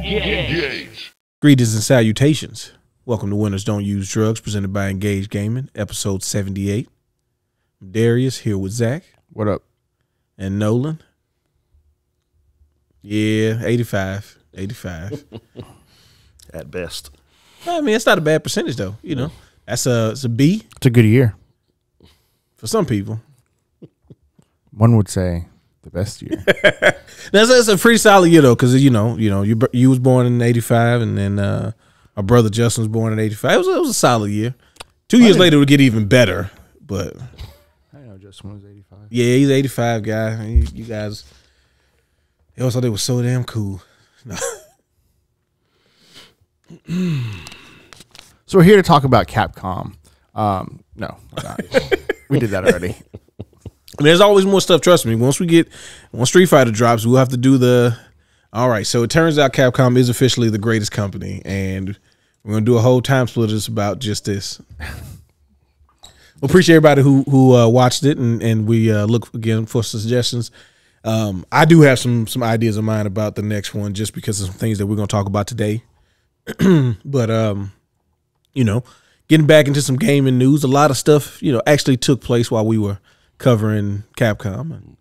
Engage. Greetings and salutations. Welcome to Winners Don't Use Drugs, presented by Engage Gaming, episode 78. I'm Darius, here with Zac. What up? And Nolan. Yeah, 85. 85. At best. I mean, it's not a bad percentage, though. You know, it's a B It's a good year. for some people. One would say the best year. That's a pretty solid year, though, because, you was born in 85, and then my brother Justin was born in 85. It was a solid year. 2 years later, it would get even better, but... I know Justin was 85. Yeah, he's 85 guy. You guys, they always thought they were so damn cool. No. So we're here to talk about Capcom. No, we're not. We did that already. There's always more stuff. Trust me. Once Street Fighter drops, we'll have to do the. All right. So it turns out Capcom is officially the greatest company, and we're gonna do a whole time splitters about just this. We appreciate everybody who watched it, and we look again for suggestions. I do have some ideas in mind about the next one, just because of some things that we're gonna talk about today. But getting back into some gaming news, a lot of stuff actually took place while we were covering Capcom, and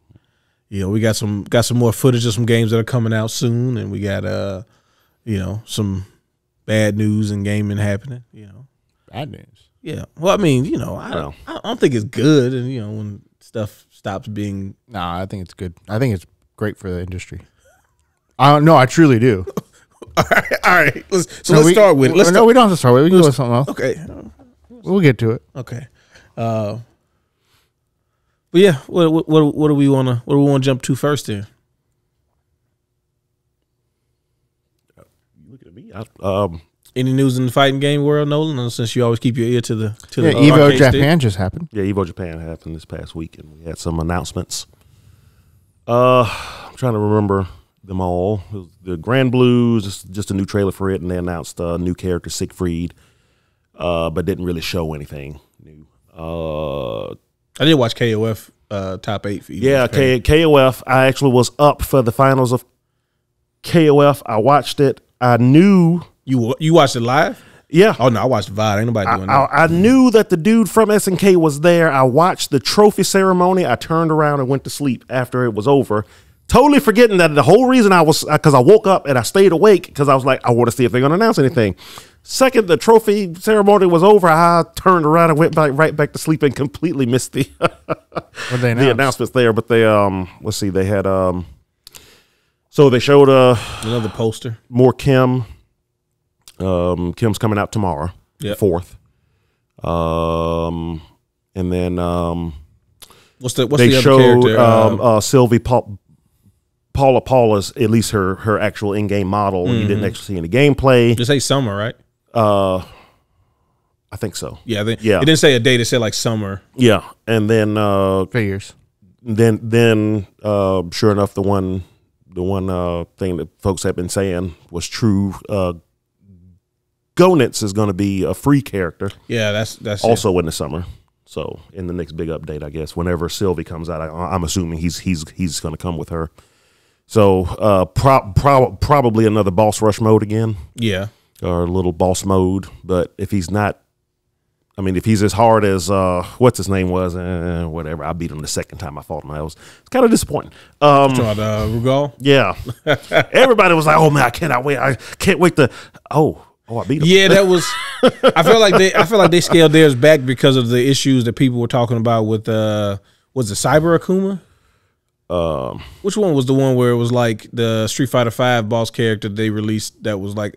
we got some more footage of some games that are coming out soon, and we got some bad news in gaming happening. Bad news. Yeah. Well, I mean, I don't think it's good, and when stuff stops being. Nah, I think it's good. I think it's great for the industry. I don't know. I truly do. All right. Let's start with it. We don't have to start with it. We can go with something else. Okay. We'll get to it. Okay. But yeah, what do we want to jump to first here? Look at me. Any news in the fighting game world, Nolan? Since you always keep your ear to the Evo Japan just happened. Yeah, Evo Japan happened this past week, and we had some announcements. I'm trying to remember them all. It was the Grand Blues, just a new trailer for it, and they announced a new character, Siegfried, but didn't really show anything new. I did watch KOF top 8 for Evo. Yeah, KOF. I actually was up for the finals of KOF. I watched it. I knew you watched it live. Yeah. Oh no, I watched VOD. Ain't nobody doing that. I knew that the dude from SNK was there. I watched the trophy ceremony. I turned around and went to sleep after it was over, totally forgetting that the whole reason because I woke up and I stayed awake because I was like, I want to see if they're going to announce anything. Second, the trophy ceremony was over, I turned around and went right back to sleep and completely missed the the announcements there. But they let's see, they had so they showed another poster. More Kim. Kim's coming out tomorrow, 4th. And then what's the other showed, character? Sylvie Paula's at least her actual in-game model. You didn't actually see any gameplay. Just say summer, right? I think so. Yeah, it didn't say a date. It said like summer. Yeah, and then figures. Then sure enough, the one thing that folks have been saying was true. Gonitz is going to be a free character. Yeah, that's also in the summer. So in the next big update, I guess whenever Sylvie comes out, I'm assuming he's going to come with her. So probably another boss rush mode again. Yeah. Or a little boss mode. But if he's not, I mean, if he's as hard as what's his name was, whatever, I beat him the second time I fought him. It's kind of disappointing. Rugal? Yeah. Everybody was like, oh man, I cannot wait. I can't wait to I beat him. Yeah, that was I feel like they scaled theirs back because of the issues that people were talking about with was it Cyber Akuma? Which one was the one where it was like the Street Fighter V boss character they released that was like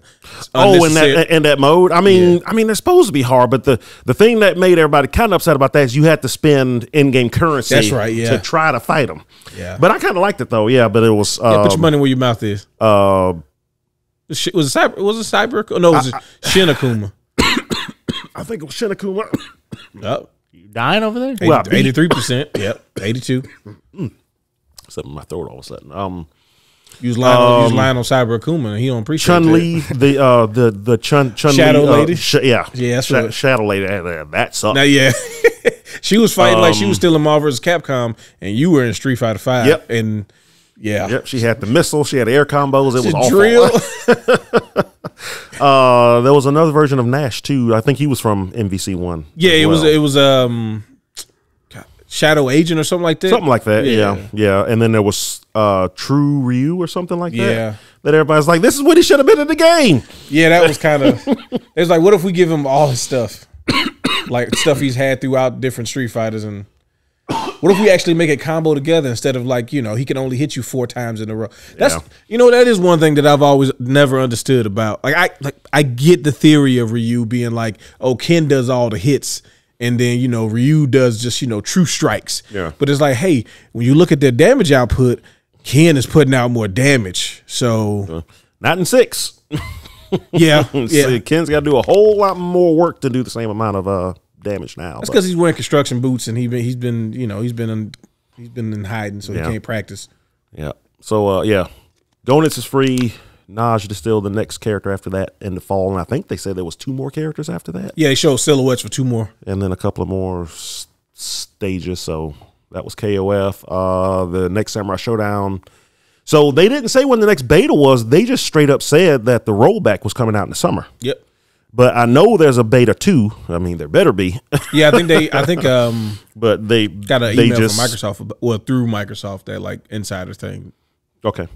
in that mode? I mean, it's supposed to be hard, but the thing that made everybody kind of upset about that is you had to spend in-game currency. That's right, yeah. To try to fight them. Yeah. But I kind of liked it though. Yeah, but it was put your money where your mouth is. Was it Cyber? No, it was Shin Akuma. I think it was Shin Akuma. Yep. You dying over there? 83%. Yep. 82. Something in my throat all of a sudden. You was lying on Cyber Akuma, and he don't appreciate Chun-Li, the Chun Shadow Lady. Yeah, that's Shadow Lady. That sucked. Now, yeah, she was fighting like she was still in Marvel vs. Capcom, and you were in Street Fighter V. Yep. And Yeah. Yep, she had the missile. She had air combos. It was awful. Drill. There was another version of Nash too. I think he was from MVC1. Yeah, it was Shadow Agent or something like that. Something like that. Yeah. And then there was True Ryu or something like that. Yeah. That everybody's like, this is what he should have been in the game. Yeah, that was kind of. It was like, what if we give him all his stuff, like stuff he's had throughout different Street Fighters, and what if we actually make a combo together instead of like, you know, he can only hit you 4 times in a row. That's you know, that is one thing that I've always never understood about. I get the theory of Ryu being like, oh, Ken does all the hits. And then, you know, Ryu does just, you know, true strikes. Yeah. But it's like, hey, when you look at their damage output, Ken is putting out more damage. So not in 6. Yeah. So Ken's got to do a whole lot more work to do the same amount of damage now. That's because he's wearing construction boots and he's been in hiding, so he can't practice. Yeah. So Gonitz is free. Naj is still the next character after that in the fall, and I think they said there was 2 more characters after that. Yeah, they showed silhouettes for 2 more, and then a couple of more stages. So that was KOF. The next Samurai Showdown. So they didn't say when the next beta was. They just straight up said that the rollback was coming out in the summer. Yep. But I know there's a beta 2. I mean, there better be. Yeah, I think but they got an email from Microsoft, well, through Microsoft, that like insider thing. Okay.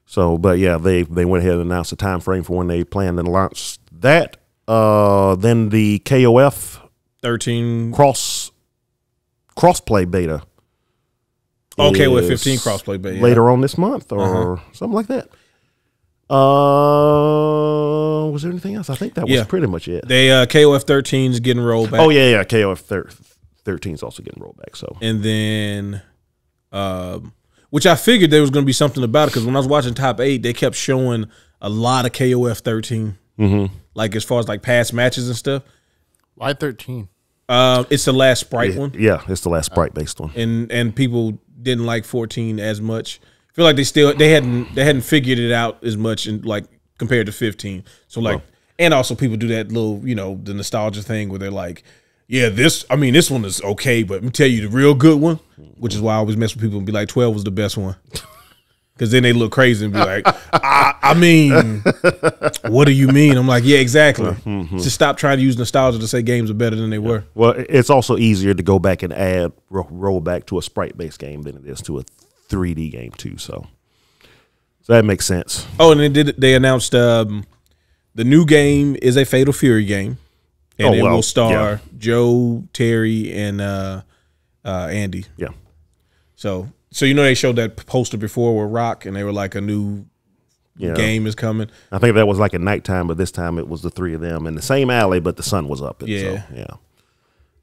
So, but yeah, they went ahead and announced a time frame for when they plan to launch that. Then the KOF 13 crossplay beta. Okay, with 15 crossplay beta later on this month or something like that. Was there anything else? I think that was pretty much it. They KOF 13 is getting rolled back. Oh yeah, KOF 13 is also getting rolled back. So, and then which I figured there was going to be something about it because when I was watching Top 8, they kept showing a lot of KOF 13, like as far as like past matches and stuff. Why 13? It's the last Sprite one. Yeah, it's the last Sprite based one. And people didn't like 14 as much. I feel like they hadn't figured it out as much and like compared to 15. So like, and also people do that little, you know, the nostalgia thing where they're like, yeah, this one is okay, but let me tell you the real good one, which is why I always mess with people and be like, 12 was the best one. Because then they look crazy and be like, I mean, what do you mean? I'm like, yeah, exactly. Just stop trying to use nostalgia to say games are better than they were. Well, it's also easier to go back and add roll back to a sprite-based game than it is to a 3D game too. So that makes sense. Oh, and they announced the new game is a Fatal Fury game. And it will star Joe, Terry, and Andy. Yeah. So you know they showed that poster before with Rock, and they were like a new game is coming. I think that was like at nighttime, but this time it was the 3 of them in the same alley, but the sun was up. And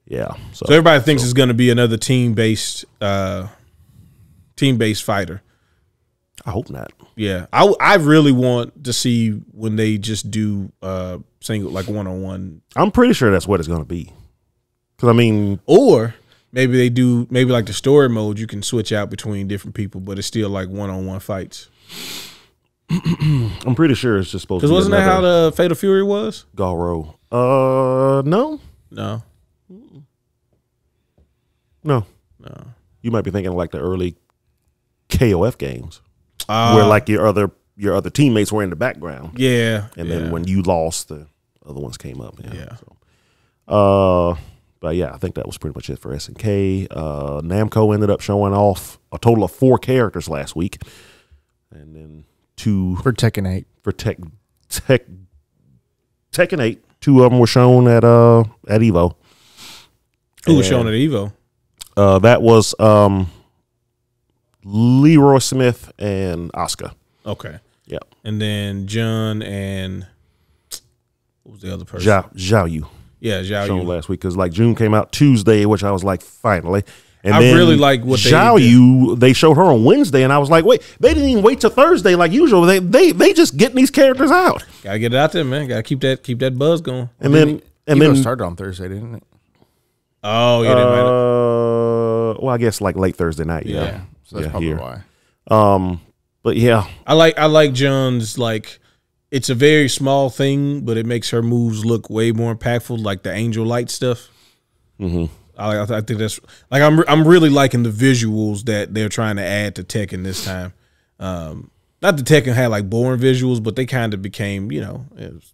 yeah. So everybody thinks it's going to be another team-based fighter. I hope not. Yeah, I really want to see when they just do single, like one-on-one. I'm pretty sure that's what it's going to be. Because I mean, or maybe they do like the story mode. You can switch out between different people, but it's still like one-on-one fights. I'm pretty sure it's just supposed to be. Because wasn't that how the Fatal Fury was? Garo. No. You might be thinking like the early KOF games. Where like your other teammates were in the background. Yeah. And then when you lost, the other ones came up. Yeah. So, but yeah, I think that was pretty much it for SNK. Namco ended up showing off a total of 4 characters last week. And then 2 for Tekken 8. For Tekken 8. 2 of them were shown at Evo. Who was shown at Evo? That was Leroy Smith and Asuka. Okay. Yeah. And then John and what was the other person? Zhao Yu. Yeah, Zhao Yu. Yu. Last week because like June came out Tuesday, which I was like, finally. And I really like what Zhao Yu, they showed her on Wednesday, and I was like, wait, they didn't even wait till Thursday like usual. They just getting these characters out. Gotta get it out there, man. Gotta keep that buzz going. And then started on Thursday, didn't it? Oh yeah, well, I guess like late Thursday night. Yeah. So that's probably why. But yeah, I like John's, like, it's a very small thing, but it makes her moves look way more impactful, like the Angel Light stuff. I think that's like I'm really liking the visuals that they're trying to add to Tekken this time. Not that Tekken had like boring visuals, but they kind of became, it was,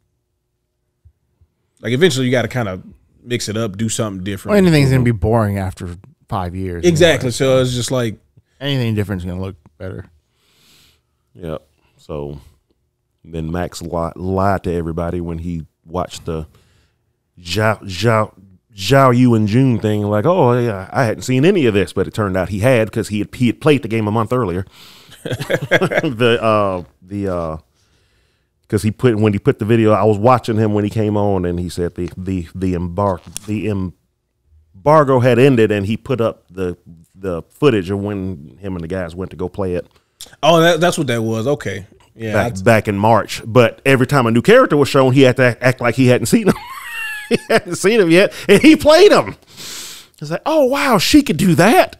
like eventually you got to kind of mix it up, do something different. Well, anything's gonna be boring after 5 years. Exactly. Anyway, So it's just like anything different is gonna look better. Yep. So then Max lied to everybody when he watched the Zhao Yu and June thing. Like, oh yeah, I hadn't seen any of this, but it turned out he had because he had played the game a month earlier. Because when he put the video, I was watching him when he came on, and he said the embargo had ended, and he put up the footage of when him and the guys went to go play it. Oh, that's what that was. Okay, yeah, back in March. But every time a new character was shown, he had to act like he hadn't seen him. He hadn't seen him yet, and he played him. It's like, oh wow, she could do that.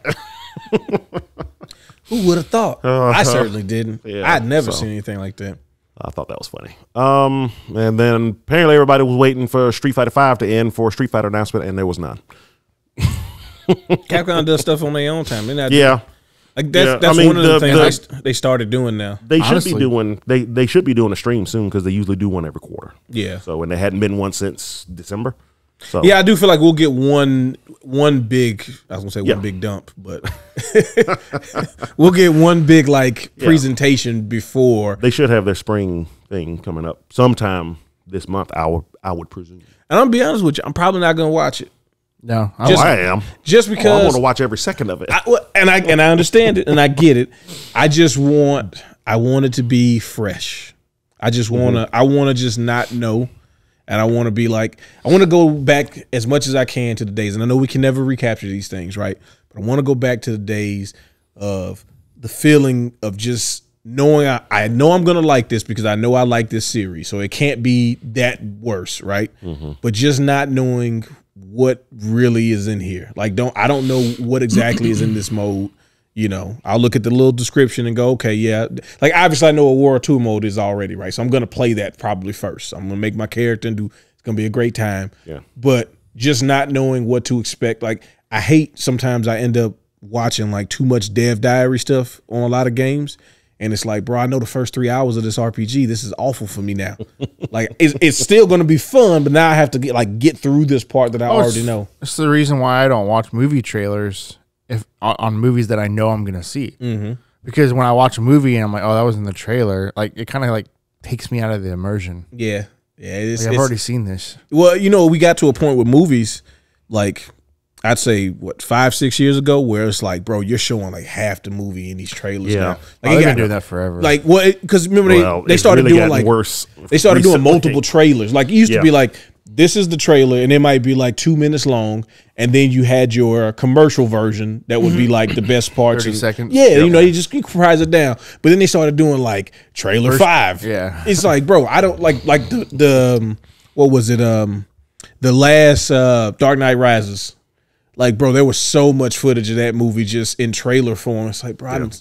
Who would have thought? I certainly didn't. Yeah, I'd never seen anything like that. I thought that was funny. And then apparently everybody was waiting for Street Fighter V to end for a Street Fighter announcement, and there was none. Capcom does stuff on their own time. They're not That's one of the things they started doing now. They should be doing they should be doing a stream soon because they usually do one every quarter. Yeah. So and there hadn't been one since December. So yeah, I do feel like we'll get one big. I was gonna say one big dump, but we'll get one big presentation before. They should have their spring thing coming up sometime this month. I would presume. And I'm gonna be honest with you, I'm probably not gonna watch it. No, I am just because I want to watch every second of it. I understand it and I get it. I want it to be fresh. I just want to just not know. And I want to be like, I want to go back as much as I can to the days. And I know we can never recapture these things, right? But I want to go back to the days of the feeling of just knowing I know I'm going to like this because I know I like this series. So it can't be that worse, right? But just not knowing what really is in here. Like, I don't know what exactly is in this mode. I'll look at the little description and go, okay, yeah. Like, obviously, I know what War 2 mode is already, right? So I'm going to play that probably first. I'm going to make my character and it's going to be a great time. Yeah. But just not knowing what to expect. Like, I hate sometimes I end up watching, like, too much dev diary stuff on a lot of games. And it's like, bro, I know the first 3 hours of this RPG. This is awful for me now. Like, it's still going to be fun, but now I have to get through this part that I already know. That's the reason why I don't watch movie trailers on movies that I know I'm gonna see, because when I watch a movie and I'm like, oh, that was in the trailer, like it kind of takes me out of the immersion. Yeah, I've already seen this. Well, we got to a point with movies, like I'd say 5-6 years ago, where it's like, bro, you're showing like half the movie in these trailers. Now. Like, they've been doing that forever. Like, because remember they started really doing like worse. They started doing multiple trailers. Like, it used to be like, this is the trailer, and it might be like 2 minutes long, and then you had your commercial version that would be like the best parts. 30 seconds. Yeah, you just comprise it down. But then they started doing like trailer 5. Yeah, it's like, bro, I don't like the what was it? The last Dark Knight Rises. Like, bro, there was so much footage of that movie just in trailer form. It's like, bro,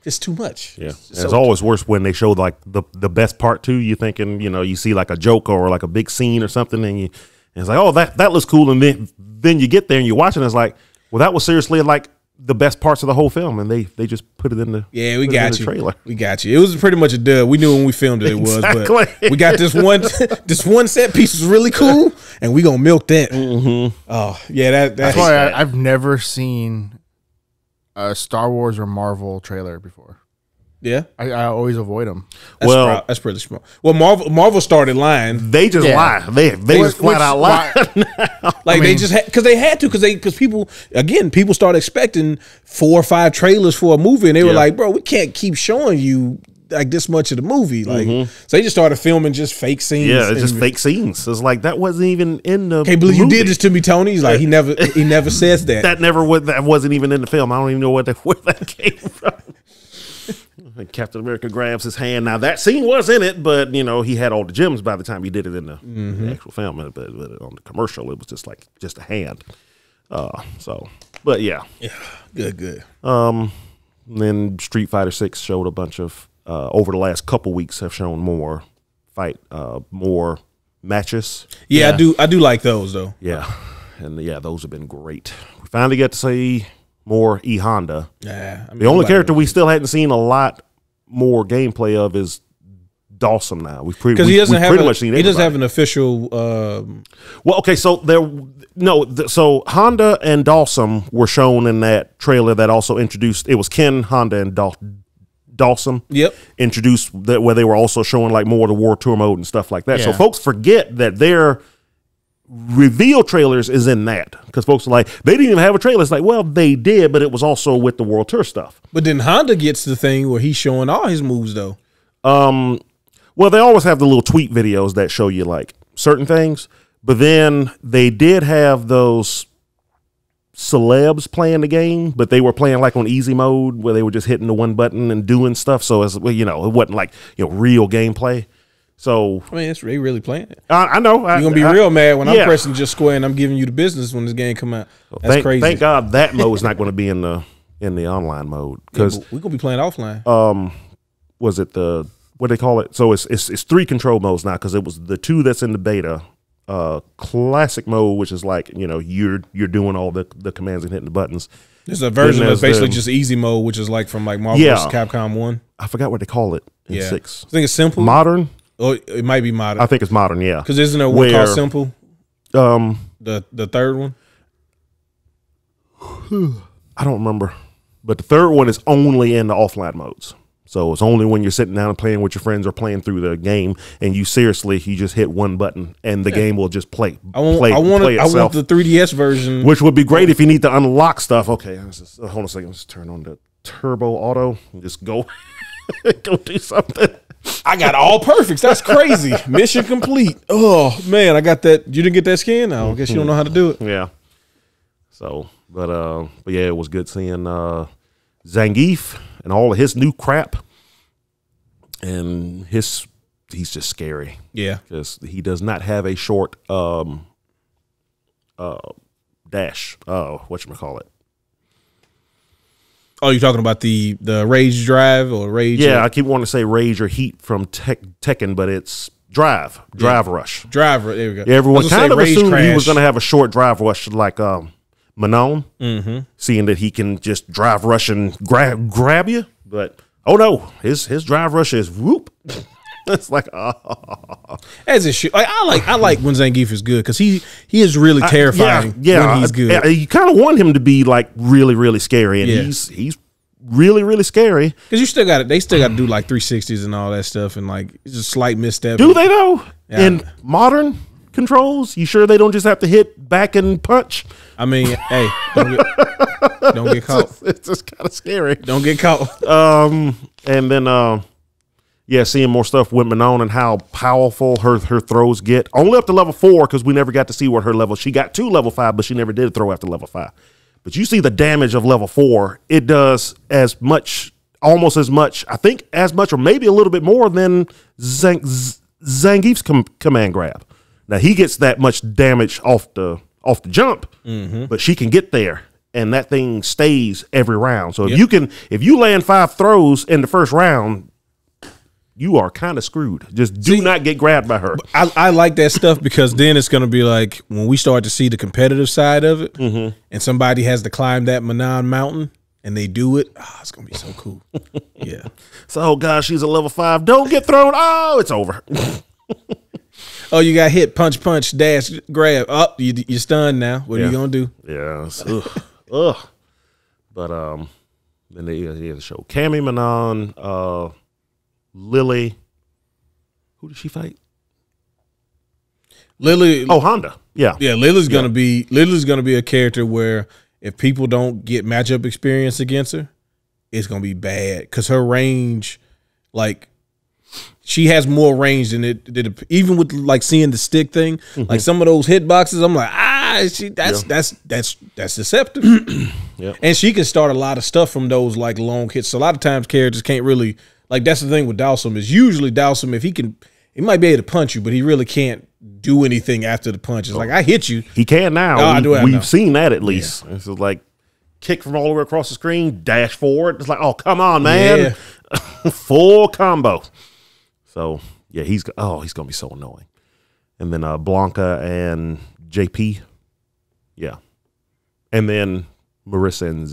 it's too much. Yeah, it's always worse when they show like the best part too. You thinking, you see like a joke or like a big scene or something, and it's like, oh, that looks cool, and then you get there and you watch it, and it's like, well, that was seriously like the best parts of the whole film, and they just put it in the we got you trailer. We got you. It was pretty much a dub. We knew when we filmed it was, but we got this one set piece was really cool, and we gonna milk that. Oh yeah, that's why I've never seen a Star Wars or Marvel trailer before. Yeah, I always avoid them. That's pretty smart. Well, Marvel started lying. They just lie. They just flat out lie. Like, they just because they had to because people started expecting 4 or 5 trailers for a movie, and they were like, bro, we can't keep showing you like this much of the movie. Like, so they just started filming just fake scenes. Yeah, it's just fake scenes. It's like that wasn't even in the. Can't believe you did this to me, Tony. He's like, he never says that. That wasn't even in the film. I don't even know where that came from. Captain America grabs his hand. Now that scene was in it, but he had all the gems by the time he did it in the actual film. But on the commercial, it was just a hand. But yeah, good. Then Street Fighter 6 showed a bunch of over the last couple weeks have shown more matches. Yeah, I do like those though. Yeah, and those have been great. We finally get to see more E Honda. Yeah, the only character we still hadn't seen a lot more gameplay of is Dawson now. Because he doesn't have pretty much seen he doesn't everybody. have an official. Well, okay, so so Honda and Dawson were shown in that trailer that also introduced. It was Ken, Honda, and Dawson. Yep. Introduced that where they were also showing like more of the War Tour mode and stuff like that. So Yeah. folks forget that their reveal trailers is in that because folks are like they didn't even have a trailer. It's like, well, they did, but it was also with the World Tour stuff. But then Honda gets the thing where he's showing all his moves though. Well, they always have the little tweet videos that show you like certain things, but then they did have those celebs playing the game, but they were playing like on easy mode where they were just hitting the one button and doing stuff. So it's, well, it wasn't like real gameplay. So I mean, they really playing it. I know You're gonna be real mad when I'm yeah. pressing just square and I'm giving you the business when this game come out. That's crazy. Thank God that mode is not going to be in the online mode because we're gonna be playing offline. was it the what they call it? So it's 3 control modes now because it was the 2 that's in the beta. Classic mode, which is like you're doing all the commands and hitting the buttons. There's a version Then that's there's basically the- just easy mode, which is like from like Marvel Yeah. vs. Capcom 1. I forgot what they call it in Yeah. 6. I think it's simple. Modern. Or it might be modern. I think it's modern. Yeah. Because isn't there one Where- called simple? Um, The third one? I don't remember, but the third one is only in the offline modes. So it's only when you're sitting down and playing with your friends or playing through the game, and you just hit one button, and the game will just play. I want itself. the 3DS version. Which would be great if you need to unlock stuff. Okay, hold on a second. Let's turn on the turbo auto and just go do something. I got all perfects. That's crazy. Mission complete. Oh man, I got that. You didn't get that skin? I guess you don't know how to do it. Yeah. So, but yeah, it was good seeing Zangief and all of his new crap, and he's just scary. Yeah. Because he does not have a short dash. Whatchamacallit. Oh, you're talking about the rage drive or rage? Yeah, I keep wanting to say rage or heat from Tekken, but it's drive rush. Drive. There we go. Everyone kind of assumed he was crash. going to have a short drive rush like Manon, seeing that he can just drive rush and grab you. But oh no, his drive rush is whoop. It's like as it should. Like, I like when Zangief is good because he is really terrifying when he's good. You kind of want him to be like really, really scary, and Yeah. he's really, really scary. Because they still got to do like 360s and all that stuff, and like it's a slight misstep. Do they though? Yeah. In modern controls, you sure they don't just have to hit back and punch? I mean, hey, don't get caught. It's just kind of scary. Don't get caught. And then yeah, seeing more stuff with Manon and how powerful her throws get. Only up to level 4 because we never got to see what her level. She got to level 5, but she never did throw after level 5. But you see the damage of level 4. It does almost as much, I think, as much or maybe a little bit more than Zangief's command grab. Now he gets that much damage off the jump, but she can get there, and that thing stays every round. So if you land 5 throws in the first round, you are kind of screwed. Just do not get grabbed by her. I like that stuff because then it's going to be like when we start to see the competitive side of it, and somebody has to climb that Manon mountain and they do it. Oh, it's going to be so cool. Yeah. So, oh gosh, she's a level 5. Don't get thrown. Oh, it's over. Oh, you got hit, punch, dash, grab. Oh, you're stunned now. What are you going to do? Yeah. Ugh. But then they show Cammy, Manon, Lily. Who did she fight? Lily. Oh, Honda. Yeah. Yeah, Lily's gonna be a character where if people don't get matchup experience against her, it's gonna be bad because her range, like, she has more range than it even with like seeing the stick thing. Like some of those hitboxes, I'm like, that's deceptive. Yep. And she can start a lot of stuff from those like long hits. So a lot of times characters can't really, like, that's the thing with Dawson is usually Dawson, if he might be able to punch you, but he really can't do anything after the punch. It's like, I hit you. He can now. Oh, I do have now. We've seen that at least. Yeah. It's like kick from all the way across the screen, dash forward. It's like, oh, come on, man. Yeah. Full combo. So, yeah, he's going to be so annoying. And then Blanca and JP. Yeah. And then Marissa and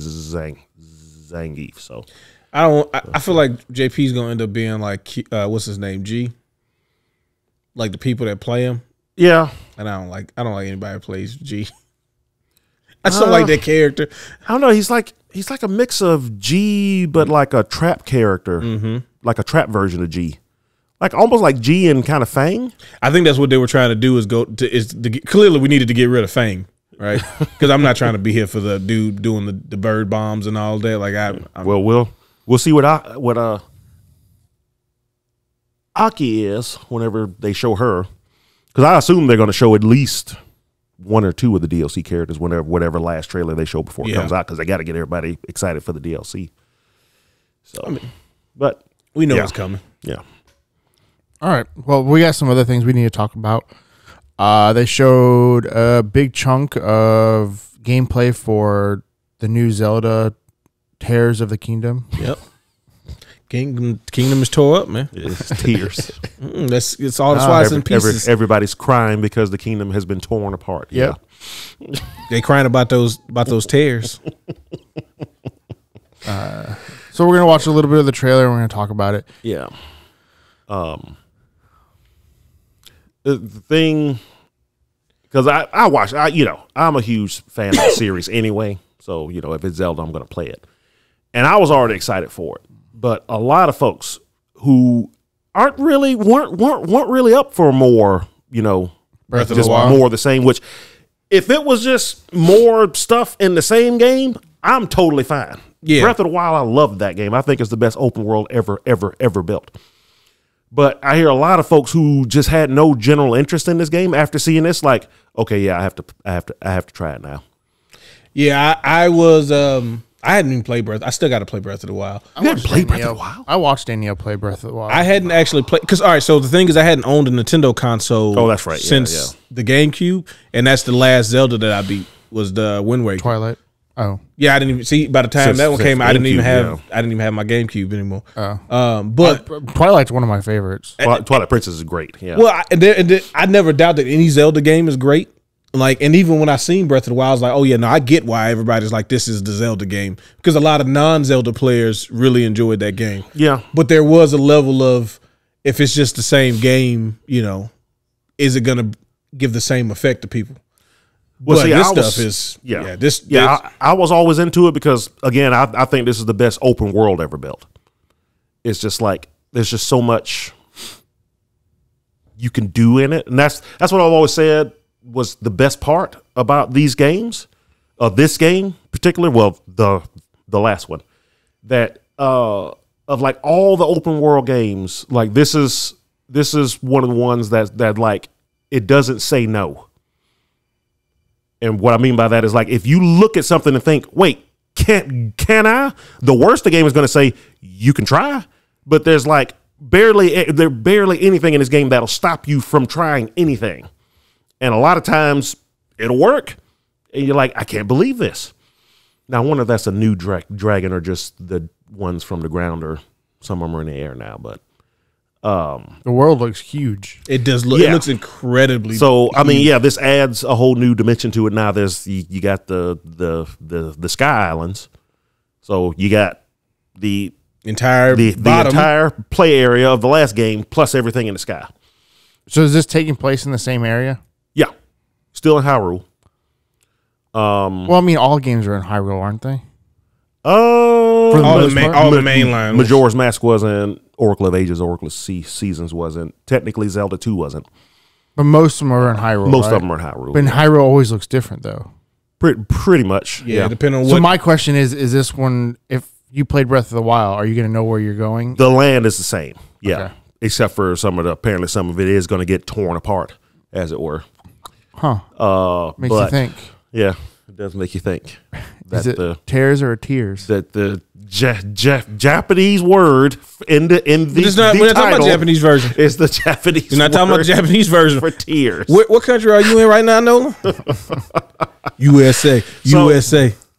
Zangief. So I feel like JP's gonna end up being like what's his name, G, like the people that play him. Yeah, and I don't like anybody that plays G. I just don't like that character. I don't know. He's like a mix of G, but like a trap character, like a trap version of G, like almost like G and kind of Fang. I think that's what they were trying to do. Clearly we needed to get rid of Fang, right? Because I'm not trying to be here for the dude doing the bird bombs and all that. Like we'll see what Aki is whenever they show her, because I assume they're going to show at least one or two of the DLC characters whatever last trailer they show before it comes out, because they got to get everybody excited for the DLC. So, but we know it's coming. Yeah. All right. Well, we got some other things we need to talk about. They showed a big chunk of gameplay for the new Zelda Tears of the Kingdom. Yep. Kingdom is tore up, man. It's tears. It's all that's why it's in pieces. Everybody's crying because the kingdom has been torn apart. Yep. Yeah. They crying about those tears. So we're gonna watch a little bit of the trailer and we're gonna talk about it. Yeah. The thing, because I watch, I'm a huge fan of the series anyway. So, if it's Zelda, I'm going to play it. And I was already excited for it. But a lot of folks who weren't really up for more, Breath of the Wild, more of the same, which if it was just more stuff in the same game, I'm totally fine. Yeah. Breath of the Wild, I love that game. I think it's the best open world ever built. But I hear a lot of folks who just had no general interest in this game after seeing this, like, okay, yeah, I have to try it now. Yeah, I was I hadn't even played Breath. I still got to play Breath of the Wild. You hadn't played Breath of the Wild? I watched Danielle play Breath of the Wild. I hadn't actually played because so the thing is, I hadn't owned a Nintendo console. Oh, that's right. Since the GameCube, and that's the last Zelda that I beat was the Wind Waker. Twilight. Oh, yeah, I didn't even see. By the time that one came, I didn't even have. Yeah. I didn't even have my GameCube anymore. Oh, but Twilight's one of my favorites. Twilight Princess is great. Yeah. Well, I never doubt that any Zelda game is great. Like, and even when I seen Breath of the Wild, I was like, oh yeah, no, I get why everybody's like, this is the Zelda game, because a lot of non-Zelda players really enjoyed that game. Yeah, but there was a level of, if it's just the same game, is it gonna give the same effect to people? Well, but see, this stuff is I was always into it because, again, I think this is the best open world ever built. It's just like there's just so much you can do in it, and that's what I've always said was the best part about these games, this game particularly. Well, the last one, that of like all the open world games, like this is one of the ones that like it doesn't say no. And what I mean by that is, like, if you look at something and think, wait, can I? The worst the game is going to say, you can try, but there's like barely anything in this game that'll stop you from trying anything. And a lot of times it'll work. And you're like, I can't believe this. Now, I wonder if that's a new dragon or just the ones from the ground, or some of them are in the air now, but. The world looks huge. It does look. Yeah. It looks incredibly. So huge. I mean, yeah, this adds a whole new dimension to it. Now there's you got the Sky Islands, so you got the entire entire play area of the last game plus everything in the sky. So is this taking place in the same area? Yeah, still in Hyrule. Well, I mean, all games are in Hyrule, aren't they? For all the mainline. Majora's Mask wasn't. Oracle of Ages, Oracle of Seasons wasn't. Technically, Zelda 2 wasn't. But most of them are in Hyrule. Most of them are in Hyrule. But in Hyrule always looks different, though. Pretty much. Yeah. Depending on what. So my question is this one, if you played Breath of the Wild, are you going to know where you're going? The land is the same. Yeah. Okay. Except for apparently some of it is going to get torn apart, as it were. Huh. Makes you think. Yeah. It does make you think. Is it tears or tears? That the Japanese word in the we're not talking about Japanese version. It's the Japanese. We're not talking about the Japanese version for tears. What country are you in right now, Nolan? USA.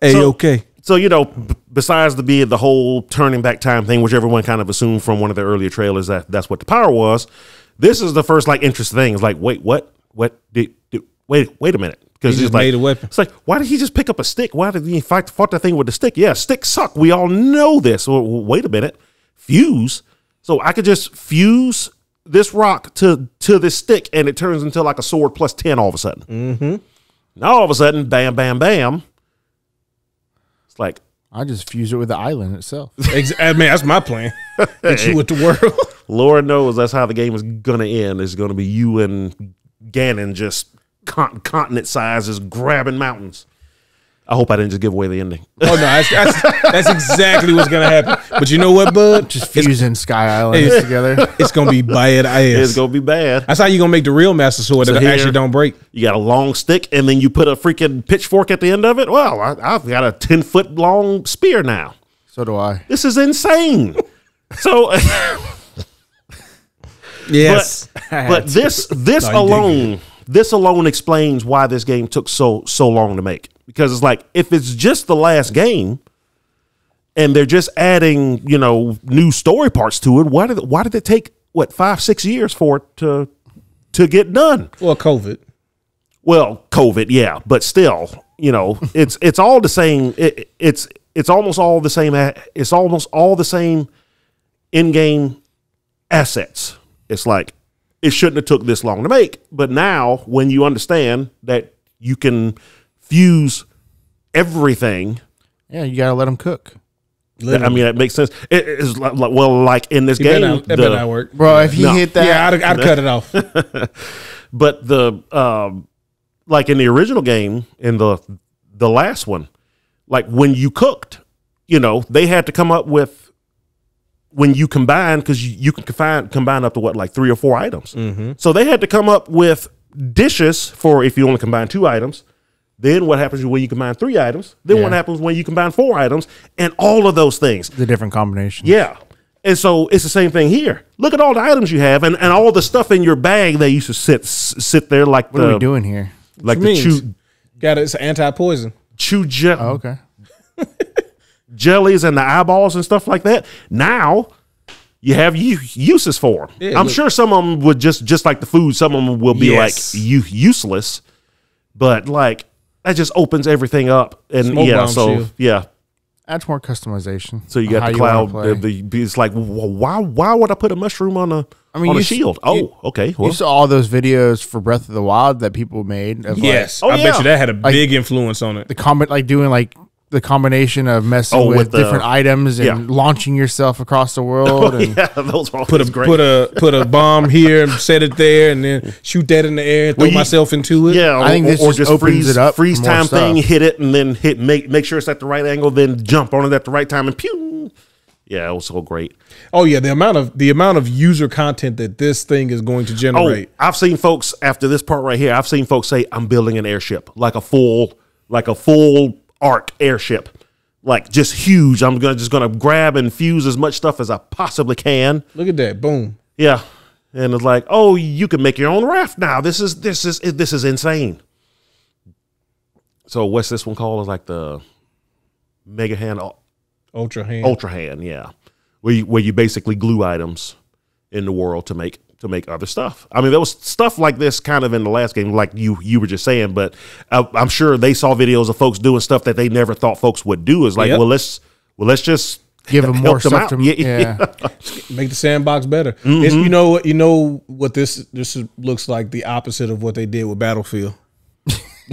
A-OK. So besides the whole turning back time thing, which everyone kind of assumed from one of the earlier trailers that's what the power was. This is the first like interesting thing. It's like, wait, what? Wait a minute. Because just made a weapon. It's like, why did he just pick up a stick? Why did he fought that thing with the stick? Yeah, sticks suck. We all know this. Well, wait a minute. Fuse. So I could just fuse this rock to this stick, and it turns into like a sword plus 10 all of a sudden. Mm-hmm. Now all of a sudden, bam, bam, bam. It's like, I just fuse it with the island itself. I mean, that's my plan. Hit you with the world. Lord knows that's how the game is going to end. It's going to be you and Ganon just continent sizes grabbing mountains. I hope I didn't just give away the ending. Oh no, that's exactly what's gonna happen. But you know what, bud? Just fusing Sky Islands together. It's gonna be bad ass. It's gonna be bad. That's how you gonna make the real Master Sword that actually don't break. You got a long stick, and then you put a freaking pitchfork at the end of it. Well, I've got a 10-foot long spear now. So do I. This is insane. So, yes, but this alone explains why this game took so long to make. Because it's like, if it's just the last game and they're just adding, new story parts to it, why did it take 5-6 years for it to get done? Well, COVID. Well, COVID, yeah, but still, it's all the same. It's almost all the same. It's almost all the same in-game assets. It's like, it shouldn't have took this long to make. But now, when you understand that you can fuse everything, yeah, you gotta let them cook. I mean, that makes sense. It's like in this game, that better not work, bro. If he hit that, yeah, I'd cut it off. But like in the original game, in the last one, like when you cooked, they had to come up with, when you combine, because you can combine up to like 3 or 4 items. Mm-hmm. So they had to come up with dishes for if you only combine 2 items. Then what happens when you combine 3 items? Then what happens when you combine 4 items? And all of those things. The different combinations. Yeah. And so it's the same thing here. Look at all the items you have and all the stuff in your bag that used to sit there like what are we doing here? Like the chew. Got it. It's anti-poison. Okay. Jellies and the eyeballs and stuff like that. Now you have uses for them. Yeah, I'm sure some of them would just like the food. Some of them will be like useless, but like that just opens everything up. And shield. Adds more customization. So you got the cloud. It's like, why would I put a mushroom on a shield? Okay. Well, you saw all those videos for Breath of the Wild that people made. Of yes, I bet you that had a big influence on it. Doing the combination of messing with different items and launching yourself across the world. Those were great. Put a bomb here and set it there, and then shoot that in the air and throw myself into it. Yeah, I think this just opens it up. Freeze time thing, hit it, and then make sure it's at the right angle, then jump on it at the right time, and pew. Yeah, it was so great. Oh yeah, the amount of user content that this thing is going to generate. I've seen folks after this part right here. I've seen folks say, "I'm building an airship, like a full arc airship, like just huge. I'm just gonna grab and fuse as much stuff as I possibly can." Look at that, boom. Yeah, and it's like, oh, you can make your own raft now. This is insane. So what's this one called? It's like the Mega Hand, Ultra Hand, yeah, where you basically glue items in the world to make other stuff. I mean, there was stuff like this kind of in the last game, like you were just saying, but I'm sure they saw videos of folks doing stuff that they never thought folks would do. Is like, well, let's just give them more stuff to make the sandbox better. Mm-hmm. It's, you know what this looks like, the opposite of what they did with Battlefield.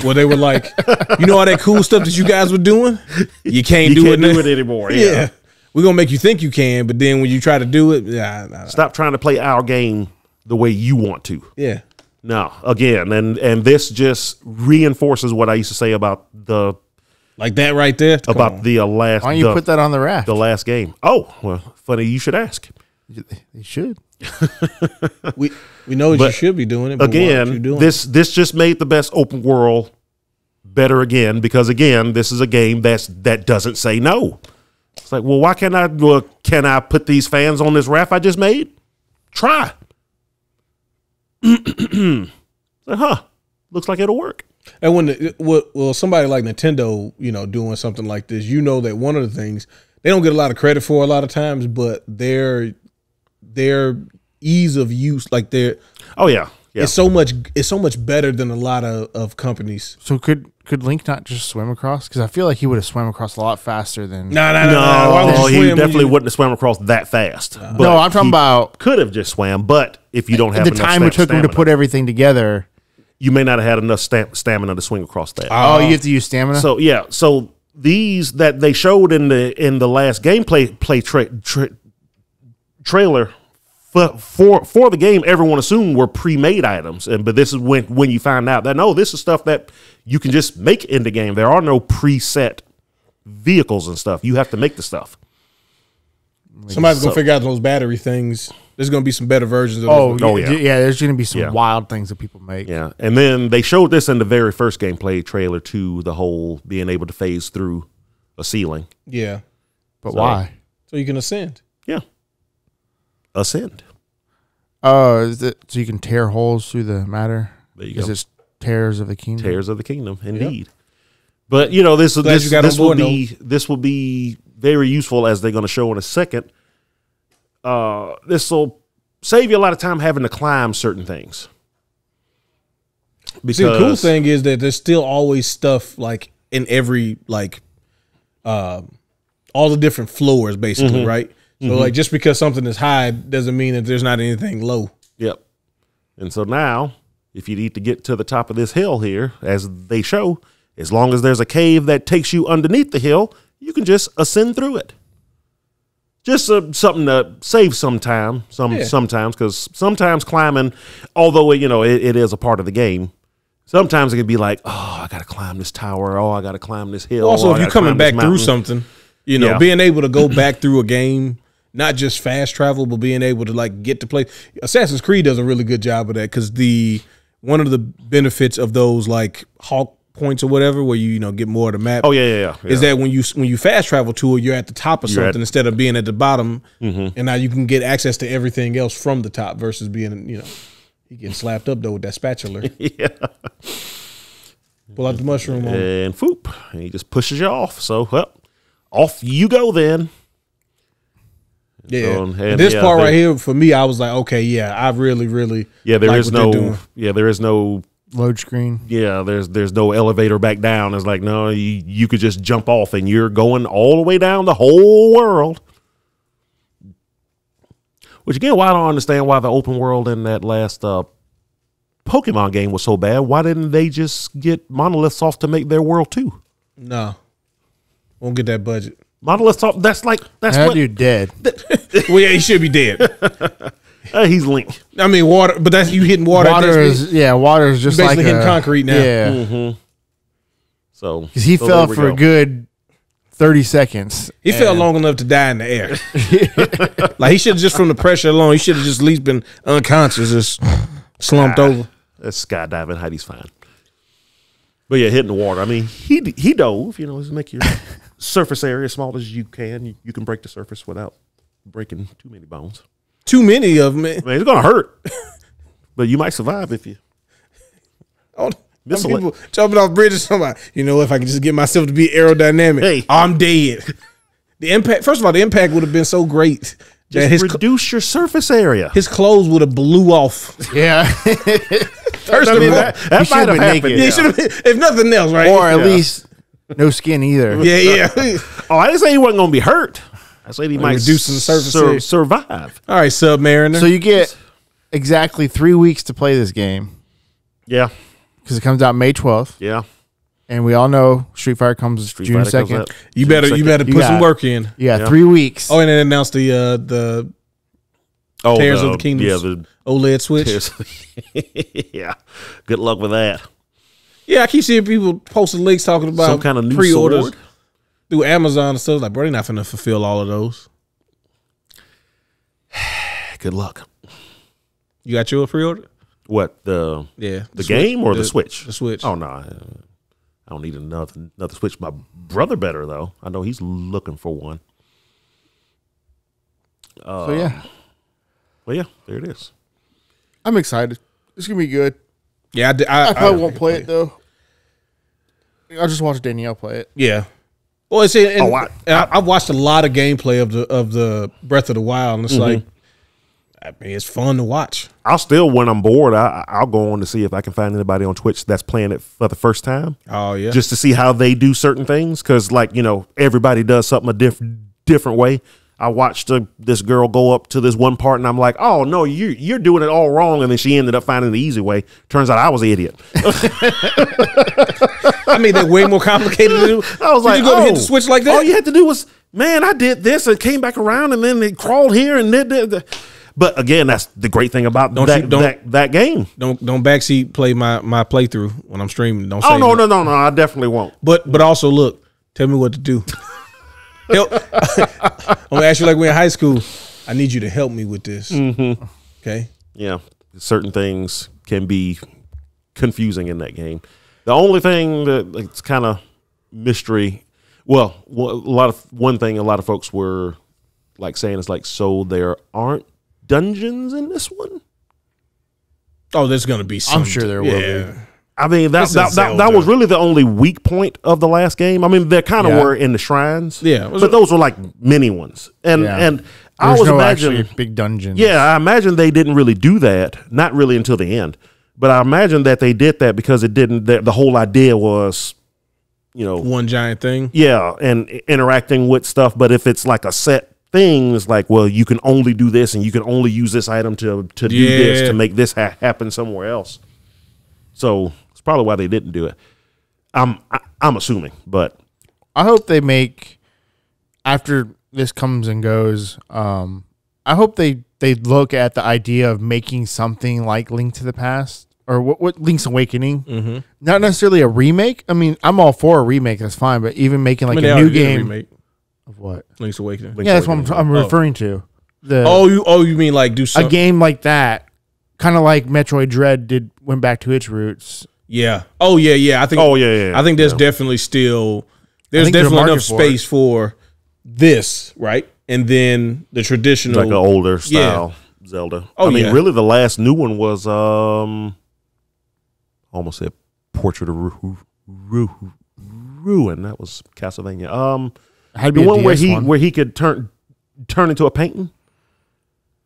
Where they were like, all that cool stuff that you guys were doing, you can't do it anymore. Yeah. We're gonna make you think you can, but then when you try to do it, stop trying to play our game the way you want to. Yeah. No, again, and this just reinforces what I used to say about like that right there. About the last. Why don't you put that on the raft? The last game. Oh, well, funny you should ask. You should. we know you should be doing it. But again, this just made the best open world better again, because again, this is a game that doesn't say no. It's like, well, why can't I? Well, can I put these fans on this raft I just made? Try. Looks like it'll work. And when somebody like Nintendo, doing something like this, that one of the things they don't get a lot of credit for a lot of times, but their ease of use, like Yeah. It's so much better than a lot of companies. So could Link not just swim across? Because I feel like he would have swam across a lot faster than. No. Why would you he swim definitely wouldn't have swam across that fast. But No, I'm talking about could have just swam, but if you don't have the enough time it took him to stamina, put everything together. you may not have had enough stamina to swing across that. Oh, you have to use stamina. So yeah, so these that they showed in the last gameplay trailer for the game, everyone assumed were pre-made items, but this is when you find out that no, this is stuff that you can just make in the game. There are no preset vehicles and stuff. You have to make the stuff. Somebody's gonna figure out those battery things. There's gonna be some better versions of those. Yeah. There's going to be some wild things that people make. Yeah, and then they showed this in the very first gameplay trailer too, the whole being able to phase through a ceiling. Yeah. But why? So you can ascend. Yeah. Ascend. Oh, is it so you can tear holes through the matter? There you Because go. it's Tears of the Kingdom. Tears of the Kingdom, indeed. But you know, this will be very useful, as they're going to show in a second. This will save you a lot of time having to climb certain things. Because See, the cool thing is that there's still always stuff like in every all the different floors, basically, right? So like just because something is high doesn't mean that there's not anything low. Yep. And so now, if you need to get to the top of this hill here, as they show, as long as there's a cave that takes you underneath the hill, you can just ascend through it. Just something to save some time, sometimes, because sometimes climbing, although it is a part of the game, sometimes it can be like, oh, I got to climb this tower. Oh, I got to climb this hill. Also, if you're coming back through something, being able to go back through a game, not just fast travel, but being able to get to place. Assassin's Creed does a really good job of that, because one of the benefits of those Hawk points or whatever, where you get more of the map. Oh yeah. Is that when you fast travel to it, you're at the top of something instead of being at the bottom, and now you can get access to everything else from the top versus being you getting slapped up though with that spatula. Yeah. Pull out the mushroom and foop, and he just pushes you off. So off you go then. Yeah, this part right here for me, I was like, okay, yeah, I really there is no load screen. Yeah, there's no elevator back down. It's like, no, you could just jump off and you're going all the way down the whole world. Which again, why I don't understand why the open world in that last Pokemon game was so bad. Why didn't they just get Monolith off to make their world too? No, won't get that budget. Monolith off. That's what dude dead. Well, yeah, he should be dead. He's Link. I mean, water, but that's you hitting water. Water is just basically hitting concrete now. Yeah. So because he fell for a good 30 seconds. He fell long enough to die in the air. He should have just from the pressure alone. He should have just at least been unconscious, just slumped over. That's skydiving. Heidi's fine. But yeah, hitting the water. I mean, he dove. Just make your surface area as small as you can. You can break the surface without breaking too many bones. Too many of them. I mean, it's gonna hurt, but you might survive if you. Some people jumping off bridges. Somebody, if I can just get myself to be aerodynamic, I'm dead. The impact. First of all, the impact would have been so great. Just reduce your surface area. His clothes would have blew off. Yeah. First of all, that might have happened. Yeah, should have, if nothing else, right? Or at least no skin either. Yeah. Oh, I didn't say he wasn't going to be hurt. I said he might reduce the surface survive. All right, Submariner. So you get exactly 3 weeks to play this game. Yeah. Because it comes out May 12th. Yeah. And we all know Street Fighter comes June 2nd. You better put some work in. Yeah, 3 weeks. Oh, and then announced the Tears of the Kingdom. Yeah, the OLED Switch. Yeah. Good luck with that. Yeah, I keep seeing people posting links talking about some kind of new pre-orders sword through Amazon and stuff. Like, bro, they're not finna fulfill all of those. Good luck. You got your pre-order? What, the game or the Switch? The Switch. Oh no, I don't need another Switch. My brother better though. I know he's looking for one. So yeah. Well, yeah, there it is. I'm excited. It's gonna be good. Yeah, I probably won't play it though. I'll just watch Danielle play it. Yeah. Well, it's I've watched a lot of gameplay of the Breath of the Wild, and it's like I mean, it's fun to watch. I'll still, when I'm bored, I'll go on to see if I can find anybody on Twitch that's playing it for the first time. Oh yeah, just to see how they do certain things, because like everybody does something a different way. I watched this girl go up to this one part, and I'm like, oh no, you're doing it all wrong, and then she ended up finding the easy way. Turns out I was the idiot. I mean, they're way more complicated to do. I was Did like, you go to hit the switch like that? All you had to do was, man, I did this and came back around, and then they crawled here and did. But again, that's the great thing about that game. Don't backseat play my playthrough when I'm streaming. Don't say Oh no, I definitely won't. But also look, tell me what to do. I'm gonna ask you like we're in high school. I need you to help me with this. Mm-hmm. Okay. Yeah, certain things can be confusing in that game. The only thing that it's kind of mystery. Well, one thing a lot of folks were like saying is like, so there aren't dungeons in this one. Oh, there's gonna be some. I'm sure there will be. I mean, that was really the only weak point of the last game. I mean, there kind of were in the shrines. Yeah. But those were like mini ones. And I was imagining big dungeons. Yeah, I imagine they didn't really do that. Not really until the end. But I imagine that they did that because it didn't. The whole idea was, one giant thing. Yeah, and interacting with stuff. But if it's like a set thing, it's like, well, you can only do this, and you can only use this item to do this to make this happen somewhere else. So it's probably why they didn't do it. I'm assuming, but I hope they make, after this comes and goes, I hope they look at the idea of making something like Link to the Past or what Link's Awakening. Mm-hmm. Not necessarily a remake. I mean, I'm all for a remake. That's fine. But even making like a new game. Remake of what? Link's Awakening. That's what I'm referring to. You mean like do a game like that, kind of like Metroid Dread went back to its roots. Yeah. Oh yeah. I think. Oh yeah. I think there's definitely still definitely enough space for this, right? And then the traditional, like an older style Zelda. Oh, I mean, really, the last new one was almost said Portrait of Ruin. That was Castlevania. The one where he could turn into a painting.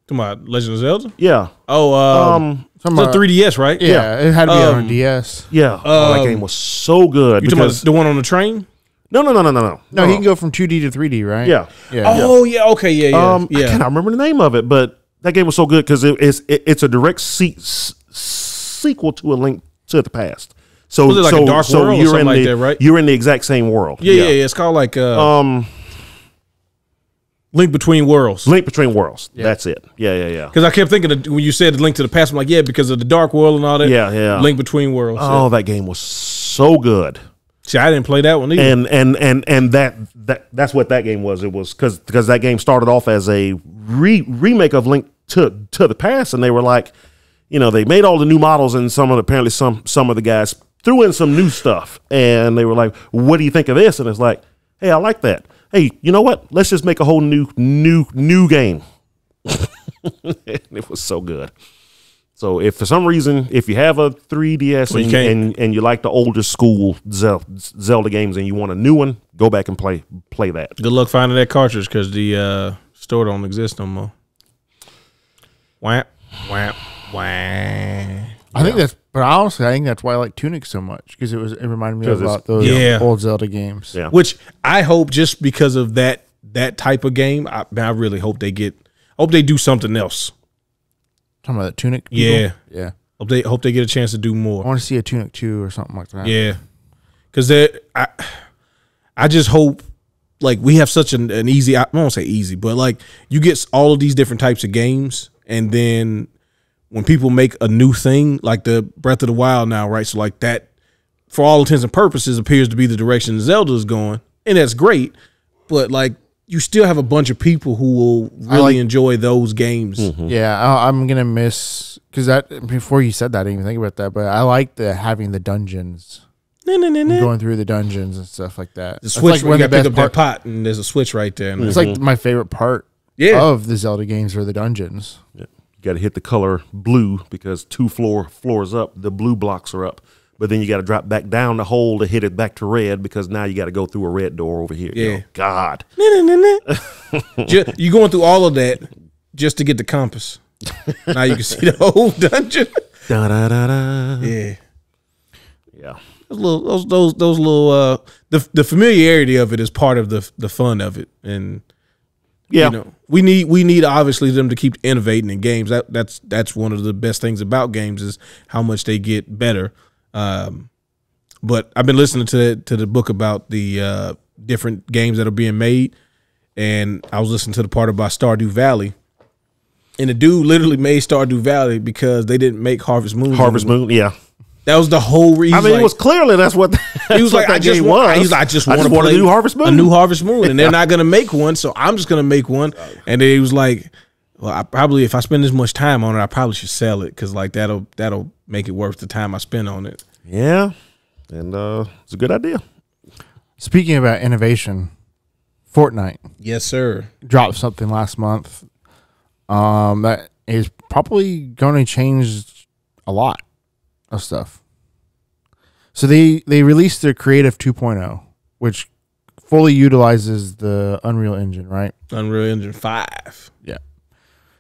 Come on, Legend of Zelda. Yeah. Oh, it's a 3DS, right? Yeah, it had to be on DS. Yeah. That game was so good. You talking about the one on the train? No. No, he can go from 2D to 3D, right? Yeah. Oh, yeah. Okay, yeah. I cannot remember the name of it, but that game was so good because it's a direct sequel to A Link to the Past. So was it like a Dark World or something like that, right? You're in the exact same world. Yeah. It's called like Link Between Worlds. Link Between Worlds. Yeah. That's it. Yeah. Because I kept thinking when you said Link to the Past, I'm like, because of the Dark World and all that. Yeah. Link Between Worlds. Oh, that game was so good. See, I didn't play that one either. And that's what that game was. It was because that game started off as a remake of Link to the Past, and they were like, they made all the new models, and some of the guys threw in some new stuff, and they were like, "What do you think of this?" And it's like, "Hey, I like that. Hey, you know what? Let's just make a whole new game." It was so good. So if for some reason, if you have a 3DS and you like the older school Zelda games and you want a new one, go back and play that. Good luck finding that cartridge because the store don't exist no more. Whap. I think but honestly, I think that's why I like Tunic so much because it reminded me about those old Zelda games. Yeah. Which I hope just because of that type of game, I really hope they do something else. Talking about the Tunic people? Yeah. Hope they get a chance to do more. I want to see a Tunic 2 or something like that. Yeah. Because I just hope like we have such an easy, I won't say easy, but like you get all of these different types of games, and then when people make a new thing like the Breath of the Wild now, right? So like that, for all intents and purposes, appears to be the direction Zelda is going, and that's great. But like you still have a bunch of people who will really enjoy those games. Mm-hmm. Yeah, I'm gonna miss because before you said that, I didn't even think about that. But I like having the dungeons. Going through the dungeons and stuff like that. The switch, like when you pick up that pot and there's a switch right there. It's like my favorite part of the Zelda games are the dungeons. Yeah. You got to hit the color blue because 2 floors up, the blue blocks are up. But then you got to drop back down the hole to hit it back to red because now you got to go through a red door over here. Yeah. God. You going through all of that just to get the compass. Now you can see the whole dungeon. Da, da, da, da. Yeah. Yeah. Those little the familiarity of it is part of the fun of it. And Yeah. you know, we need obviously them to keep innovating in games. That's one of the best things about games is how much they get better. But I've been listening to the book about the different games that are being made, and I was listening to the part about Stardew Valley. And the dude literally made Stardew Valley because they didn't make Harvest Moon. Harvest Moon, yeah. That was the whole reason. I mean, it was clearly that's what he was like. I just want to play a new Harvest Moon. A new Harvest Moon, and they're not going to make one, so I'm just going to make one. And then he was like, "Well, I probably if I spend this much time on it, I probably should sell it because like that'll make it worth the time I spend on it." Yeah, and it's a good idea. Speaking about innovation, Fortnite. Yes, sir. Dropped something last month. That is probably going to change a lot of stuff. So they released their Creative 2.0, which fully utilizes the Unreal Engine, right? Unreal Engine 5. Yeah.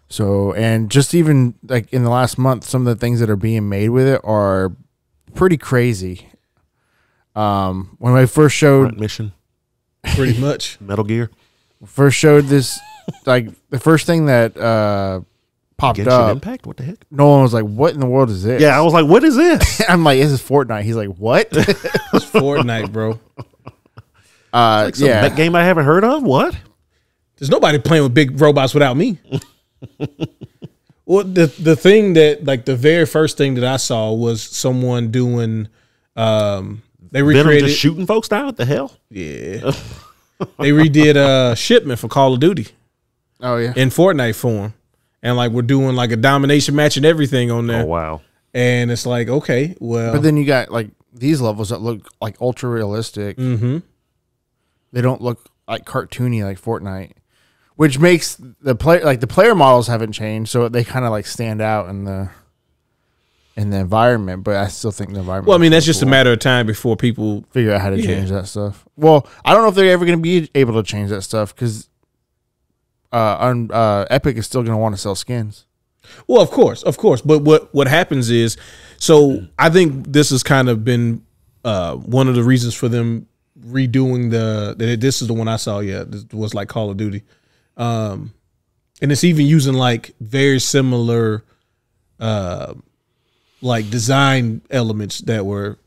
So, and just even like in the last month, some of the things that are being made with it are pretty crazy. When I first showed Mission, pretty much Metal Gear, this, like the first thing that popped Genshin up, Impact. What the heck? Nolan was like, "What in the world is this?" Yeah, I was like, "What is this?" I'm like, "This is Fortnite." He's like, "What?" it's Fortnite, bro. Like some Yeah, game I haven't heard of. What? There's nobody playing with big robots without me. Well, the thing that like the very first thing that I saw was someone doing. They Venom recreated just shooting folks down. What the hell? Yeah. They redid Shipment for Call of Duty oh yeah, in Fortnite form. And like we're doing like a domination match and everything on there. Oh wow! And it's like, okay, well, but then you got like these levels that look like ultra realistic. mm-hmm. They don't look like cartoony like Fortnite, which makes the player models haven't changed, so they kind of like stand out in the environment. But I still think the environment. Well, I mean, that's just a matter of time before people figure out how to change that stuff. Well, I don't know if they're ever going to be able to change that stuff because Epic is still going to want to sell skins. Well, of course. But what happens is, so I think this has kind of been one of the reasons for them redoing this is the one I saw. Yeah, this was like Call of Duty, and it's even using like very similar, like design elements that were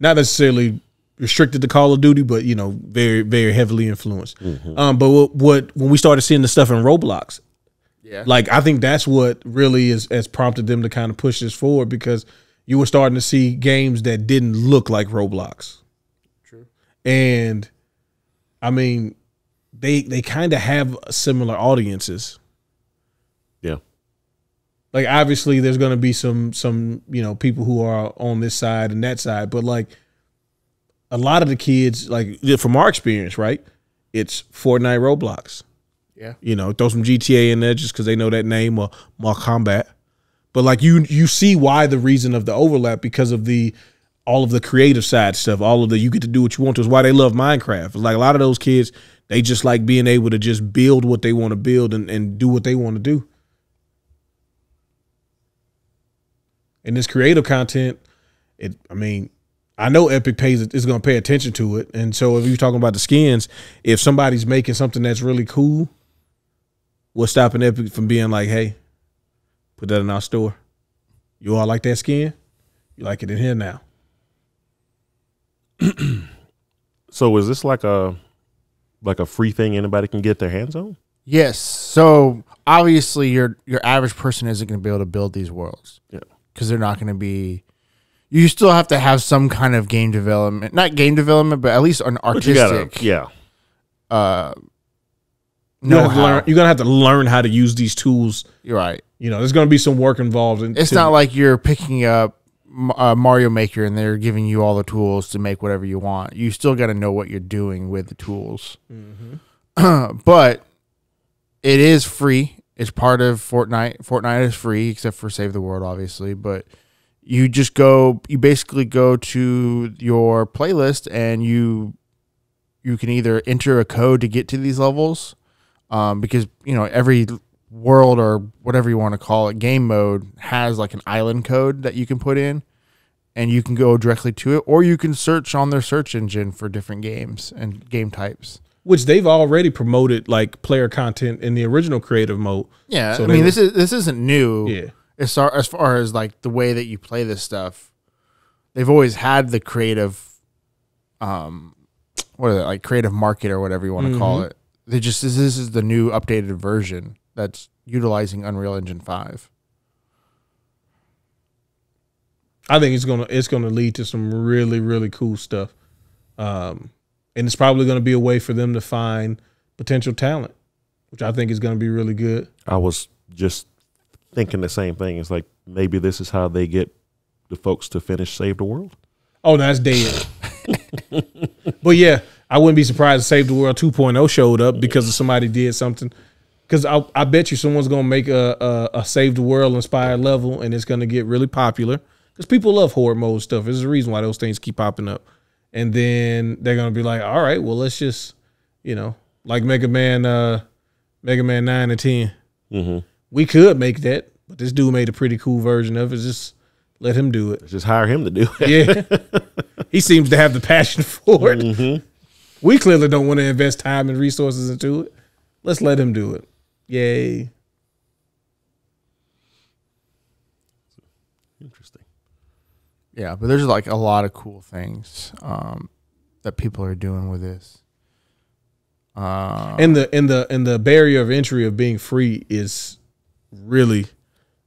not necessarily restricted to Call of Duty, but you know, very very heavily influenced. Mm-hmm. But when we started seeing the stuff in Roblox. Yeah. Like, I think that's what really has prompted them to kind of push this forward because you were starting to see games that didn't look like Roblox. True. And, I mean, they kind of have similar audiences. Yeah. Like, obviously, there's going to be some you know, people who are on this side and that side. But, like, a lot of the kids, like, from our experience, right, it's Fortnite, Roblox. Yeah. You know, throw some GTA in there just because they know that name or Mortal Kombat. But like you see why the reason of the overlap because of all of the creative side stuff, all of the you get to do what you want to is why they love Minecraft. Like a lot of those kids, they just like being able to just build what they want to build and do what they want to do. And this creative content, I know Epic is going to pay attention to it. And so if you're talking about the skins, if somebody's making something that's really cool, what's stopping Epic from being like, hey, put that in our store? You all like that skin? You like it in here now. So is this like a free thing anybody can get their hands on? Yes. So obviously your average person isn't going to be able to build these worlds. Yeah. Because they're not going to be. You still have to have some kind of game development, not game development, but at least an artistic. You're gonna have to learn how to use these tools. You're right. You know, there's gonna be some work involved. It's not like you're picking up Mario Maker and they're giving you all the tools to make whatever you want. You still got to know what you're doing with the tools. Mm-hmm. But it is free. It's part of Fortnite. Fortnite is free except for Save the World, obviously. But you basically go to your playlist and you can either enter a code to get to these levels. Because, you know, every world or whatever you want to call it, game mode, has like an island code that you can put in, and you can go directly to it, or you can search on their search engine for different games and game types. Which they've already promoted like player content in the original creative mode. Yeah, So I mean, this isn't new. Yeah. As far as like the way that you play this stuff, they've always had the creative, what is it, like creative market or whatever you want to call it. This is the new updated version that's utilizing Unreal Engine 5. I think it's gonna lead to some really, really cool stuff. And it's probably going to be a way for them to find potential talent, which I think is going to be really good. I was just thinking the same thing. It's like maybe this is how they get the folks to finish Save the World. Oh, no, that's dead. But yeah, I wouldn't be surprised if Save the World 2.0 showed up because of somebody did something. Because I bet you someone's going to make a Save the World inspired level, and it's going to get really popular because people love horde mode stuff. There's a reason why those things keep popping up. And then they're going to be like, all right, well, let's just, like Mega Man 9 and 10. Mm-hmm. We could make that, but this dude made a pretty cool version of it. Just let him do it. Just hire him to do it. Yeah. He seems to have the passion for it. Mm-hmm. We clearly don't want to invest time and resources into it. Let's let him do it. Yay. Interesting. Yeah, but there's like a lot of cool things that people are doing with this. And the barrier of entry of being free is really,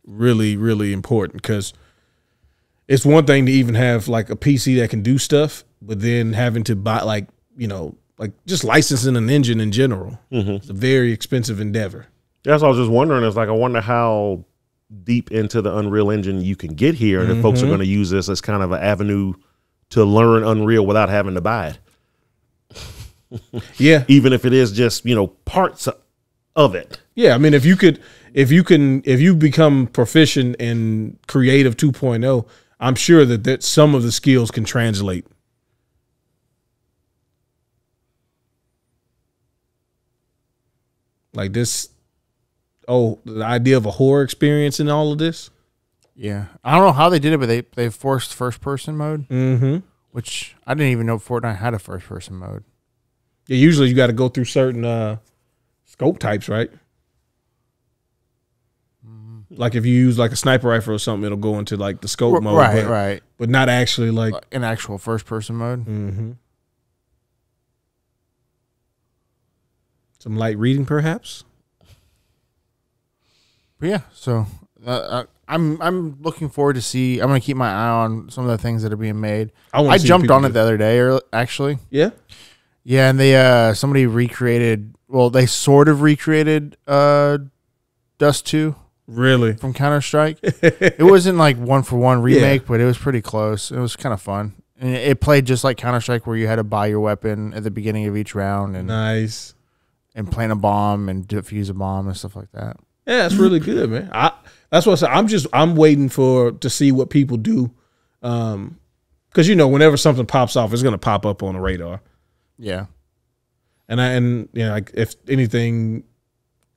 really, really important because it's one thing to even have like a PC that can do stuff, but then having to buy like just licensing an engine in general. Mm-hmm. It's a very expensive endeavor. That's what I was just wondering. It's like I wonder how deep into the Unreal Engine you can get here, and if folks are going to use this as kind of an avenue to learn Unreal without having to buy it. Yeah, even if it is just parts of it. Yeah, I mean, if you become proficient in Creative 2.0, I'm sure that some of the skills can translate. Like this. Oh, the idea of a horror experience in all of this? Yeah. I don't know how they did it, but they forced first-person mode, which I didn't even know Fortnite had a first-person mode. Yeah, usually you got to go through certain scope types, right? Like if you use like a sniper rifle or something, it'll go into like the scope mode. Right. But not actually like an actual first-person mode. Mm-hmm. Some light reading, perhaps? But yeah, so I'm looking forward to see. I'm going to keep my eye on some of the things that are being made. I jumped on it the other day, actually. Yeah, yeah, and they somebody recreated. Well, they sort of recreated Dust 2. Really, from Counter-Strike. It wasn't like 1-for-1 remake, but it was pretty close. It was kind of fun, and it played just like Counter-Strike, where you had to buy your weapon at the beginning of each round, and nice, and plant a bomb and defuse a bomb and stuff like that. Yeah, that's really good, man. That's what I said. I'm waiting to see what people do, because whenever something pops off, it's gonna pop up on the radar. Yeah, and like if anything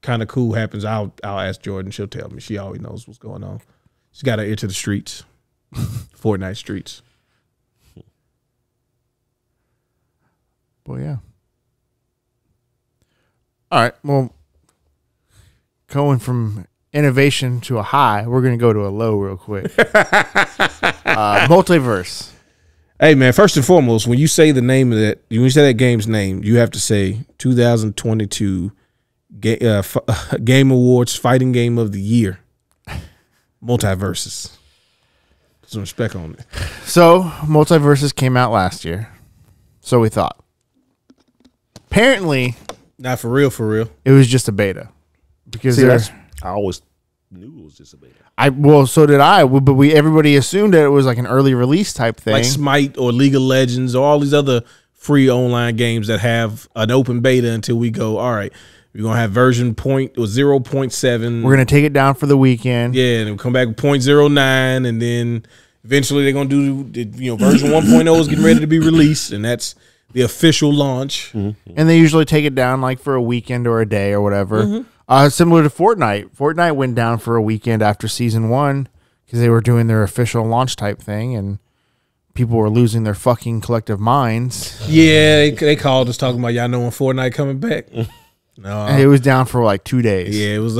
kind of cool happens, I'll ask Jordan. She'll tell me. She always knows what's going on. She's got her ear to the streets, Fortnite streets. Boy, yeah. All right, well. Going from innovation to a high, we're going to go to a low real quick. MultiVersus. Hey, man, first and foremost, when you say the name of that, when you say that game's name, you have to say 2022 Game Awards Fighting Game of the Year. MultiVersus. Put some respect on it. So, MultiVersus came out last year. So we thought. Apparently. Not for real, for real. It was just a beta. Because I always knew it was just a beta. So did I, but everybody assumed that it was like an early release type thing, like Smite or League of Legends or all these other free online games that have an open beta until we go. All right, we're gonna have version 0.7. We're gonna take it down for the weekend. Yeah, and we'll come back with 0.09, and then eventually they're gonna do version 1.0 is getting ready to be released, and that's the official launch. Mm-hmm. And they usually take it down like for a weekend or a day or whatever. Mm-hmm. Similar to Fortnite. Fortnite went down for a weekend after season 1 because they were doing their official launch type thing, and people were losing their fucking collective minds. Yeah, they called us talking about y'all knowing Fortnite coming back. No, And it was down for like 2 days. yeah, it was.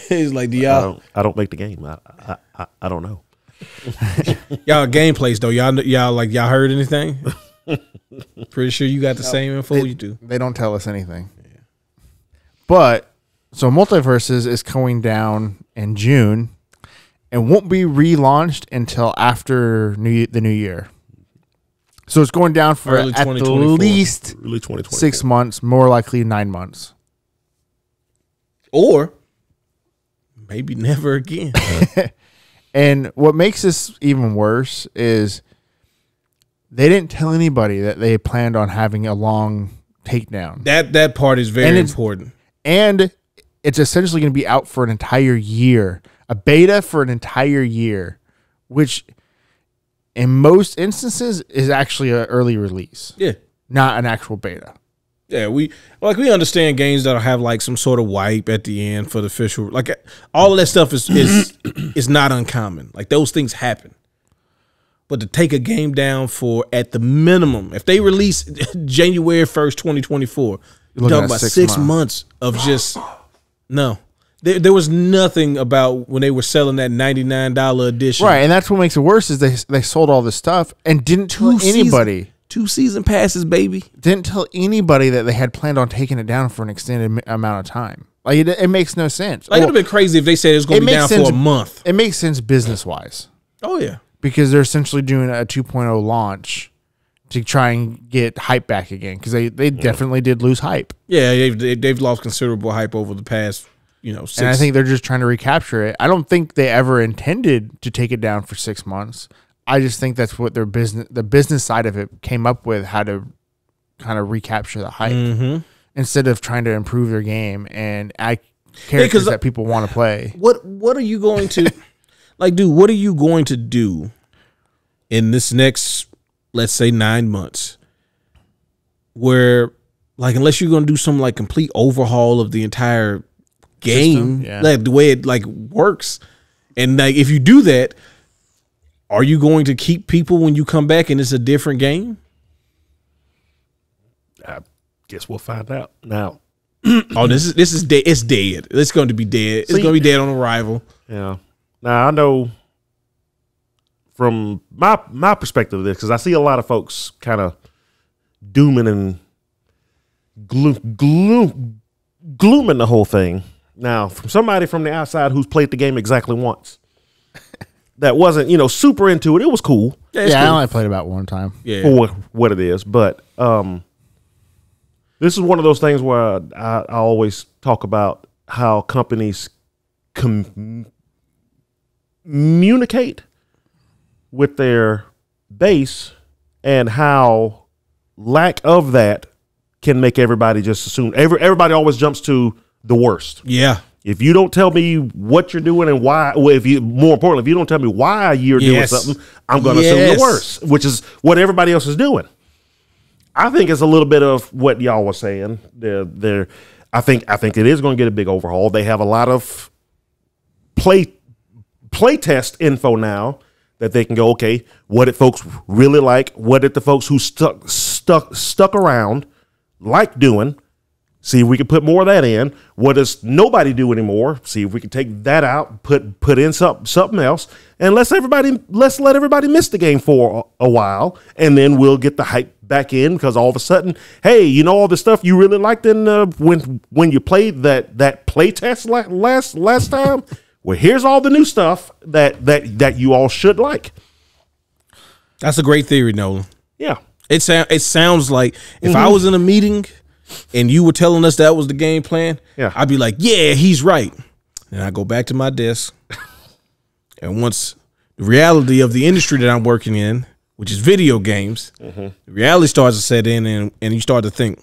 It's like, do y'all I don't make the game. I don't know. y'all gameplays though? Y'all heard anything? Pretty sure you got the same info you do. They don't tell us anything. Yeah. But so MultiVersus is going down in June and won't be relaunched until after the new year. So it's going down for Early at 2024. least Early 2020. 6 months, more likely 9 months. Or maybe never again. And what makes this even worse is they didn't tell anybody that they planned on having a long takedown. That part is very important. And it's essentially going to be out for an entire year, a beta for an entire year, which in most instances is actually an early release, Yeah. not an actual beta. Yeah, we understand games that'll have like some sort of wipe at the end for the official. Like all of that stuff is not uncommon. Like those things happen. But to take a game down for at the minimum, if they release January 1st, 2024, you're talking about 6 months of just no. There was nothing about when they were selling that $99 edition. Right, and that's what makes it worse is they sold all this stuff and didn't tell anybody. 2 season passes, baby. Didn't tell anybody that they had planned on taking it down for an extended amount of time. Like it makes no sense. Like it would have been crazy if they said it was going to be down for a month. It makes sense business wise. Oh yeah, because they're essentially doing a 2.0 launch to try and get hype back again because they definitely did lose hype. Yeah, they've lost considerable hype over the past 6. And I think they're just trying to recapture it. I don't think they ever intended to take it down for 6 months. I just think that's what the business side of it came up with, how to kind of recapture the hype instead of trying to improve their game and add characters that people want to play. What are you going to like, dude? What are you going to do in this next, let's say, 9 months, where like unless you're going to do some like complete overhaul of the entire game, like the way it like works, and like if you do that. Are you going to keep people when you come back and it's a different game? I guess we'll find out now. Oh, this is dead. It's dead. It's going to be dead. It's going to be dead on arrival. Yeah. Now I know from my perspective of this, because I see a lot of folks kind of dooming and glooming the whole thing. Now, from somebody from the outside who's played the game exactly once. That wasn't, super into it. It was cool. Yeah, cool. I only played about one time. Yeah. For what it is. But this is one of those things where I always talk about how companies communicate with their base and how lack of that can make everybody just assume. Everybody always jumps to the worst. Yeah. If you don't tell me what you're doing and why, more importantly, if you don't tell me why you're doing something, I'm going to assume the worst, which is what everybody else is doing. I think it's a little bit of what y'all were saying. I think it is going to get a big overhaul. They have a lot of play test info now that they can go, okay, what did folks really like? What did the folks who stuck around like doing? See if we can put more of that in. What does nobody do anymore? See if we can take that out, put in something else, and let's let everybody miss the game for a while, and then we'll get the hype back in because all of a sudden, hey, all the stuff you really liked in when you played that play test last time. Well, here's all the new stuff that you all should like. That's a great theory, Nolan. Yeah, it sounds like if I was in a meeting and you were telling us that was the game plan, I'd be like, yeah, he's right. And I go back to my desk. And once the reality of the industry that I'm working in, which is video games, the reality starts to set in and you start to think,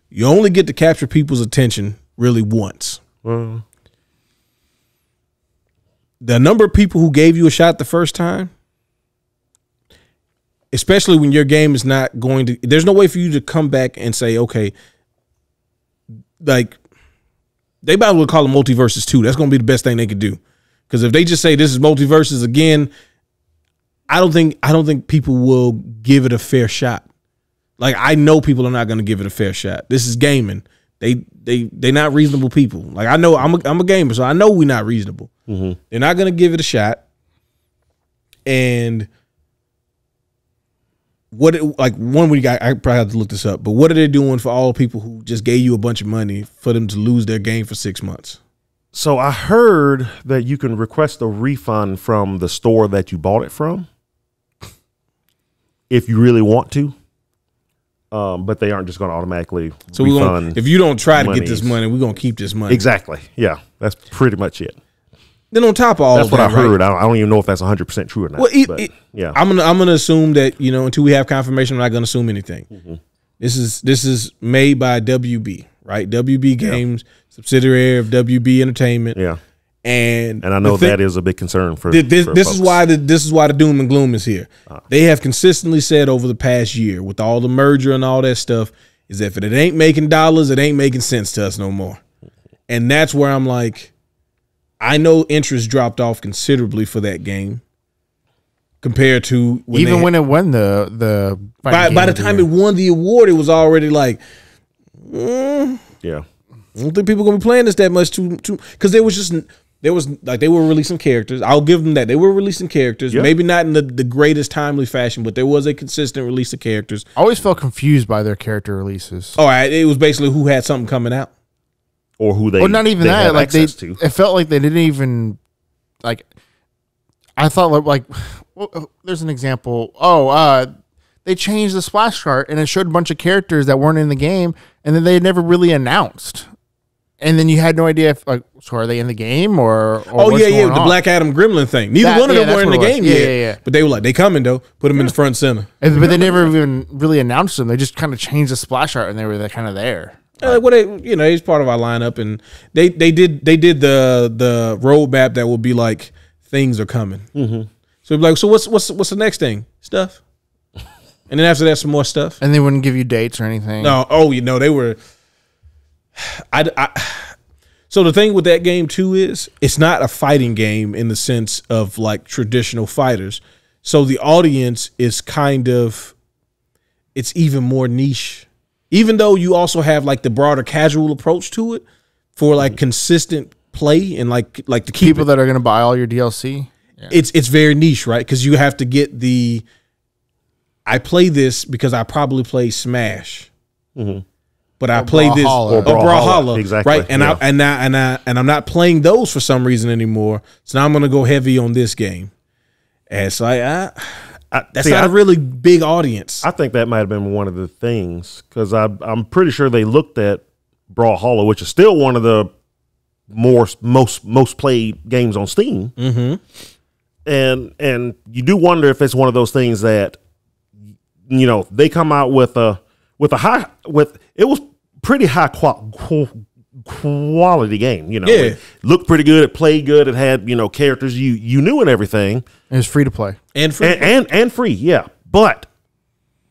you only get to capture people's attention really once. The number of people who gave you a shot the first time, especially when your game is not going to, there's no way for you to come back and say, okay, like they might as well call it MultiVersus 2. That's gonna be the best thing they could do. Because if they just say this is MultiVersus again, I don't think people will give it a fair shot. Like I know people are not gonna give it a fair shot. This is gaming. They're not reasonable people. Like I know I'm a gamer, so I know we're not reasonable. They're not gonna give it a shot. And I probably have to look this up, but what are they doing for all the people who just gave you a bunch of money for them to lose their game for 6 months? So I heard that you can request a refund from the store that you bought it from if you really want to. But they aren't just going to automatically refund. If you don't try to get this money, we're going to keep this money. Exactly. Yeah, that's pretty much it. Then on top of all that's of that, what I heard. I don't even know if that's 100% true or not. Well, yeah, I'm gonna assume that until we have confirmation, I'm not gonna assume anything. This is made by WB, right? WB Games, subsidiary of WB Entertainment. Yeah, and I know that is a big concern for this. For this folks. is why the doom and gloom is here. They have consistently said over the past year, with all the merger and all that stuff, is that if it ain't making dollars, it ain't making sense to us no more. And that's where I'm like, I know interest dropped off considerably for that game compared to when it won the by the time it won the award, it was already like, yeah, I don't think people are gonna be playing this that much too because they were releasing characters. I'll give them that. They were releasing characters, maybe not in the greatest timely fashion, but there was a consistent release of characters. I always felt confused by their character releases. All right, it was basically who had something coming out. Or who they, well, not even that. Like to. It felt like they didn't even like. I thought like well, there's an example. They changed the splash chart and it showed a bunch of characters that weren't in the game, and then they had never really announced. And then you had no idea if so are they in the game or the Black Adam Gremlin thing. Neither one of them were in the game yet. Yeah. But they were like, they coming though. Put them in the front and center. But they never even really announced them. They just kind of changed the splash chart and they were kind of there. He's part of our lineup, and they did the roadmap that will be like things are coming. So like, so what's the next thing? Stuff, and then after that, some more stuff. And they wouldn't give you dates or anything. No, they were. So the thing with that game too is it's not a fighting game in the sense of like traditional fighters. So the audience is it's even more niche. Even though you also have like the broader casual approach to it for like consistent play and like the people that are going to buy all your DLC. Yeah. It's very niche, right? Because you have to get I play this because I probably play Smash, but I play this or Brawlhalla, exactly, right? And I'm not playing those for some reason anymore. So now I'm going to go heavy on this game. And it's like that's not a really big audience. I think that might have been one of the things because I'm pretty sure they looked at Brawlhalla, which is still one of the most played games on Steam, and you do wonder if it's one of those things that they come out with it was pretty high quality game. It looked pretty good. It played good. It had characters you knew and everything. It was free to play and free and free. Yeah, but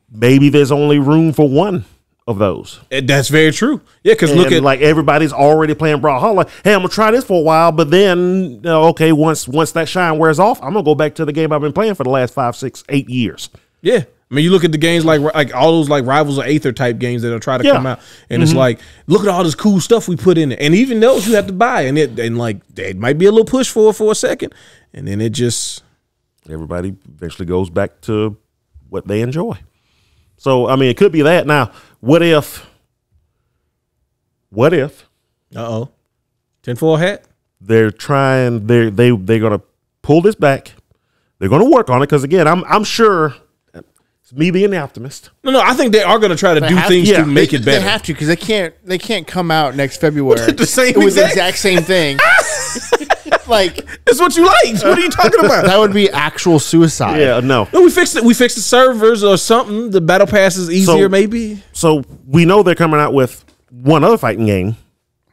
maybe there's only room for one of those. That's very true. Yeah, because look at like everybody's already playing Brawlhalla. Hey, I'm gonna try this for a while, but then once that shine wears off, I'm gonna go back to the game I've been playing for the last 5, 6, 8 years. Yeah. I mean, you look at the games like all those like Rivals of Aether type games that'll try to come out, and it's like, look at all this cool stuff we put in it, and even those you have to buy, and it might be a little push for a second, and then it just everybody eventually goes back to what they enjoy. So I mean, it could be that. Now, what if? tinfoil hat? They're trying. They're gonna pull this back. They're gonna work on it because again, I'm sure. Me being the optimist. No, I think they are going to try to do things to make it better. They have to because they can't come out next February with the exact same thing. Like it's what you like. What are you talking about? That would be actual suicide. Yeah, no. We fixed it. We fixed the servers or something. The battle pass is easier, maybe. So we know they're coming out with one other fighting game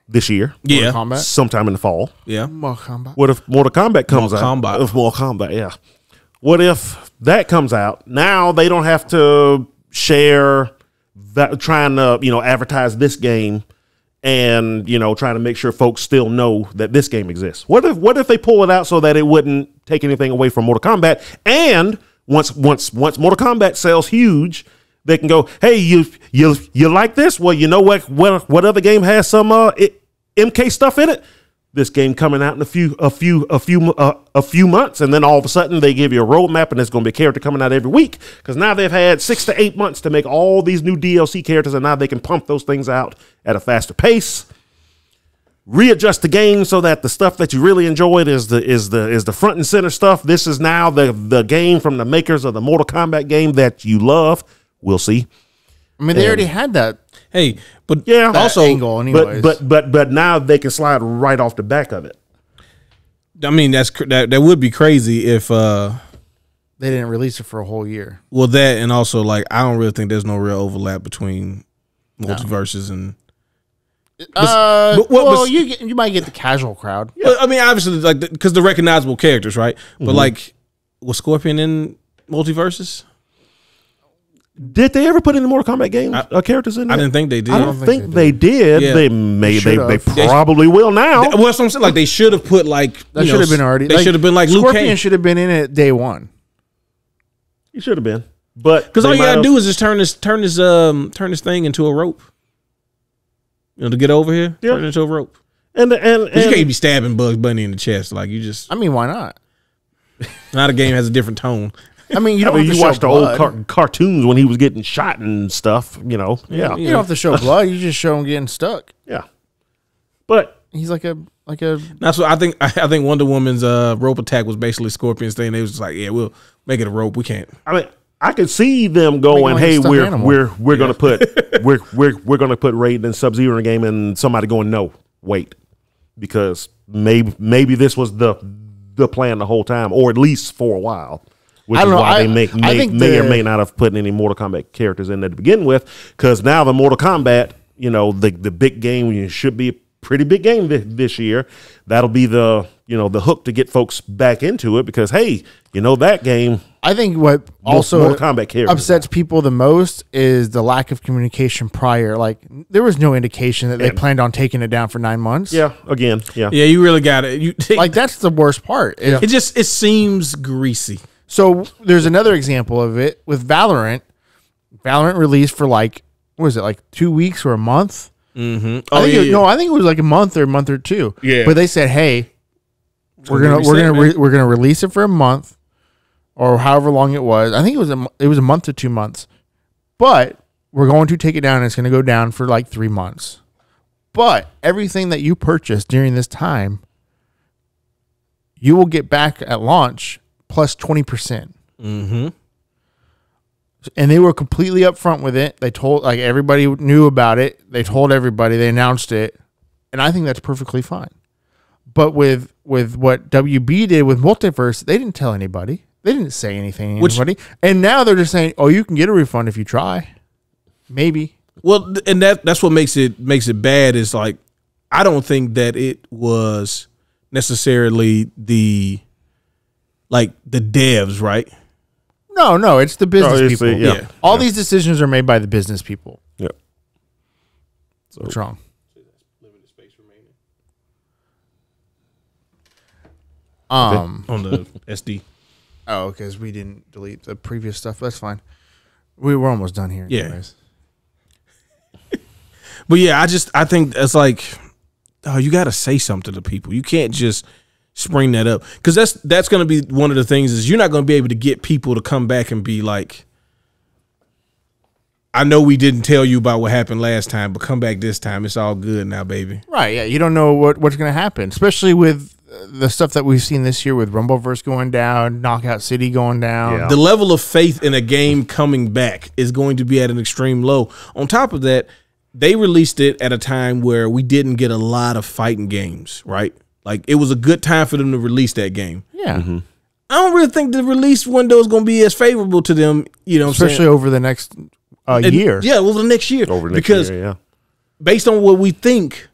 this year. Yeah, sometime in the fall. Yeah, Mortal Kombat. What if Mortal Kombat comes out? Mortal Kombat, yeah. What if that comes out? Now they don't have to share that, trying to advertise this game and trying to make sure folks still know that this game exists. What if they pull it out so that it wouldn't take anything away from Mortal Kombat? And once Mortal Kombat sells huge, they can go, hey, you like this? Well, you know what other game has some MK stuff in it? This game coming out in a few months, and then all of a sudden they give you a roadmap, and there's going to be a character coming out every week because now they've had 6 to 8 months to make all these new DLC characters, and now they can pump those things out at a faster pace. Readjust the game so that the stuff that you really enjoyed is the front and center stuff. This is now the game from the makers of the Mortal Kombat game that you love. We'll see. I mean, they already had that. Hey, but yeah, also angle anyways. But now they can slide right off the back of it. I mean, that would be crazy if they didn't release it for a whole year. Well, that, and also like I don't really think there's no real overlap between MultiVersus and. You might get the casual crowd. Yeah. I mean, obviously, like because the recognizable characters, right? But like, was Scorpion in MultiVersus? Did they ever put any Mortal Kombat game characters in there? I didn't think they did. I don't think they did. Yeah. They probably will now. Well, that's what I'm saying. Like they should have put like that should have been already. They should have been like Liu Scorpion Kang. should have been in it day one. He should have been, but because all you gotta do is just turn this thing into a rope. To get over here, turn it into a rope. And you can't be stabbing Bugs Bunny in the chest like you just. I mean, why not? Now the game has a different tone. I mean, you don't have to watch the blood. old cartoons when he was getting shot and stuff. Yeah. You don't have to show blood. You just show him getting stuck. Yeah, but he's like a. That's what I think. I think Wonder Woman's rope attack was basically Scorpion's thing. They was just like, yeah, we'll make it a rope. We can't. I mean, I could see them going, hey, we're gonna put we're gonna put Raiden and Sub-Zero in the game, and somebody going, no, wait, because maybe this was the plan the whole time, or at least for a while. Which is why they may or may not have put any Mortal Kombat characters in there to begin with, because now the Mortal Kombat, the big game should be a pretty big game this year. That'll be the hook to get folks back into it because, hey, that game. I think what also Mortal Kombat characters upsets people the most is the lack of communication prior. Like there was no indication that they planned on taking it down for 9 months. Yeah, again, yeah. Yeah, you really got it. Like that's the worst part. It seems greasy. So there's another example of it with Valorant. Valorant released for like, what was it, like 2 weeks or a month? Mm-hmm. I think it was like a month or two. Yeah. But they said, hey, we're gonna release it for a month or however long it was. I think it was a month to 2 months. But we're going to take it down and it's gonna go down for like 3 months. But everything that you purchased during this time, you will get back at launch plus 20%. Mm-hmm. And they were completely upfront with it. They told, like, everybody knew about it. They told everybody. They announced it. And I think that's perfectly fine. But with what WB did with MultiVersus, they didn't tell anybody. They didn't say anything to anybody. And now they're just saying, oh, you can get a refund if you try. Maybe. Well, and that's what makes it bad is, like, I don't think that it was necessarily the devs, right? No, it's the business people. Yeah. All these decisions are made by the business people. Yep. So what's wrong? On the SD. Oh, because we didn't delete the previous stuff. That's fine. We're almost done here. Yeah. Anyways. But yeah, I think it's like, oh, you got to say something to people. You can't just spring that up, because that's going to be one of the things is you're not going to be able to get people to come back and be like, I know we didn't tell you about what happened last time, but come back this time. It's all good now, baby. Right. Yeah. You don't know what's going to happen, especially with the stuff that we've seen this year with Rumbleverse going down, Knockout City going down. Yeah. The level of faith in a game coming back is going to be at an extreme low. On top of that, they released it at a time where we didn't get a lot of fighting games, right? Like, it was a good time for them to release that game. Yeah. Mm-hmm. I don't really think the release window is going to be as favorable to them, especially over the next year. Yeah, over the next year. Based on what we think,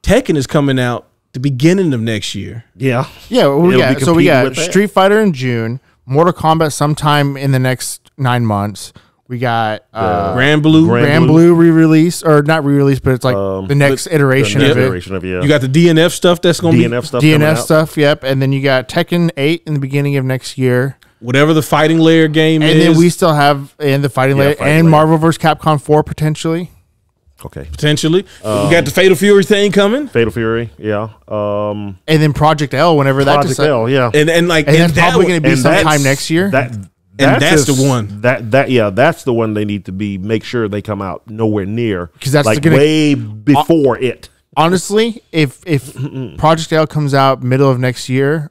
Tekken is coming out the beginning of next year. Yeah. Yeah. We got Street Fighter in June, Mortal Kombat sometime in the next 9 months, We got Grand Blue. Grand Blue re-release, or not re-release, but it's like the next iteration of it. You got the DNF stuff that's going to be DNF stuff. Yep, and then you got Tekken 8 in the beginning of next year. Whatever the fighting layer game is, and then we still have the fighting layer and Marvel vs. Capcom 4 potentially. Okay, potentially. We got the Fatal Fury thing coming. Fatal Fury, yeah. And then Project L, whenever Project L, yeah. And that's probably going to be sometime next year. That's the one. That's the one they need to make sure they come out nowhere near, because that's like way before it. Honestly, if Project L comes out middle of next year,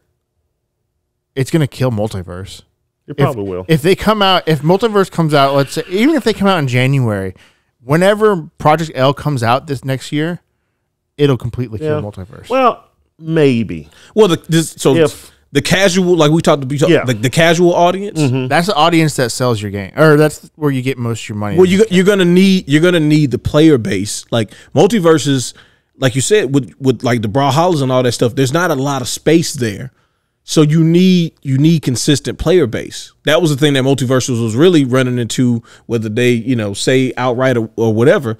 it's going to kill Multiverse. It probably will. If Multiverse comes out, let's say, even if they come out in January, whenever Project L comes out this next year, it'll completely kill Multiverse. Well, maybe. Well, the casual, like we talked about, like the casual audience, that's the audience that sells your game, or that's where you get most of your money. Well, you're gonna need the player base. Like Multiverses, like you said, with like the Brawlhallas and all that stuff. There's not a lot of space there. So you need consistent player base. That was the thing that Multiversus was really running into, whether they, say outright or whatever.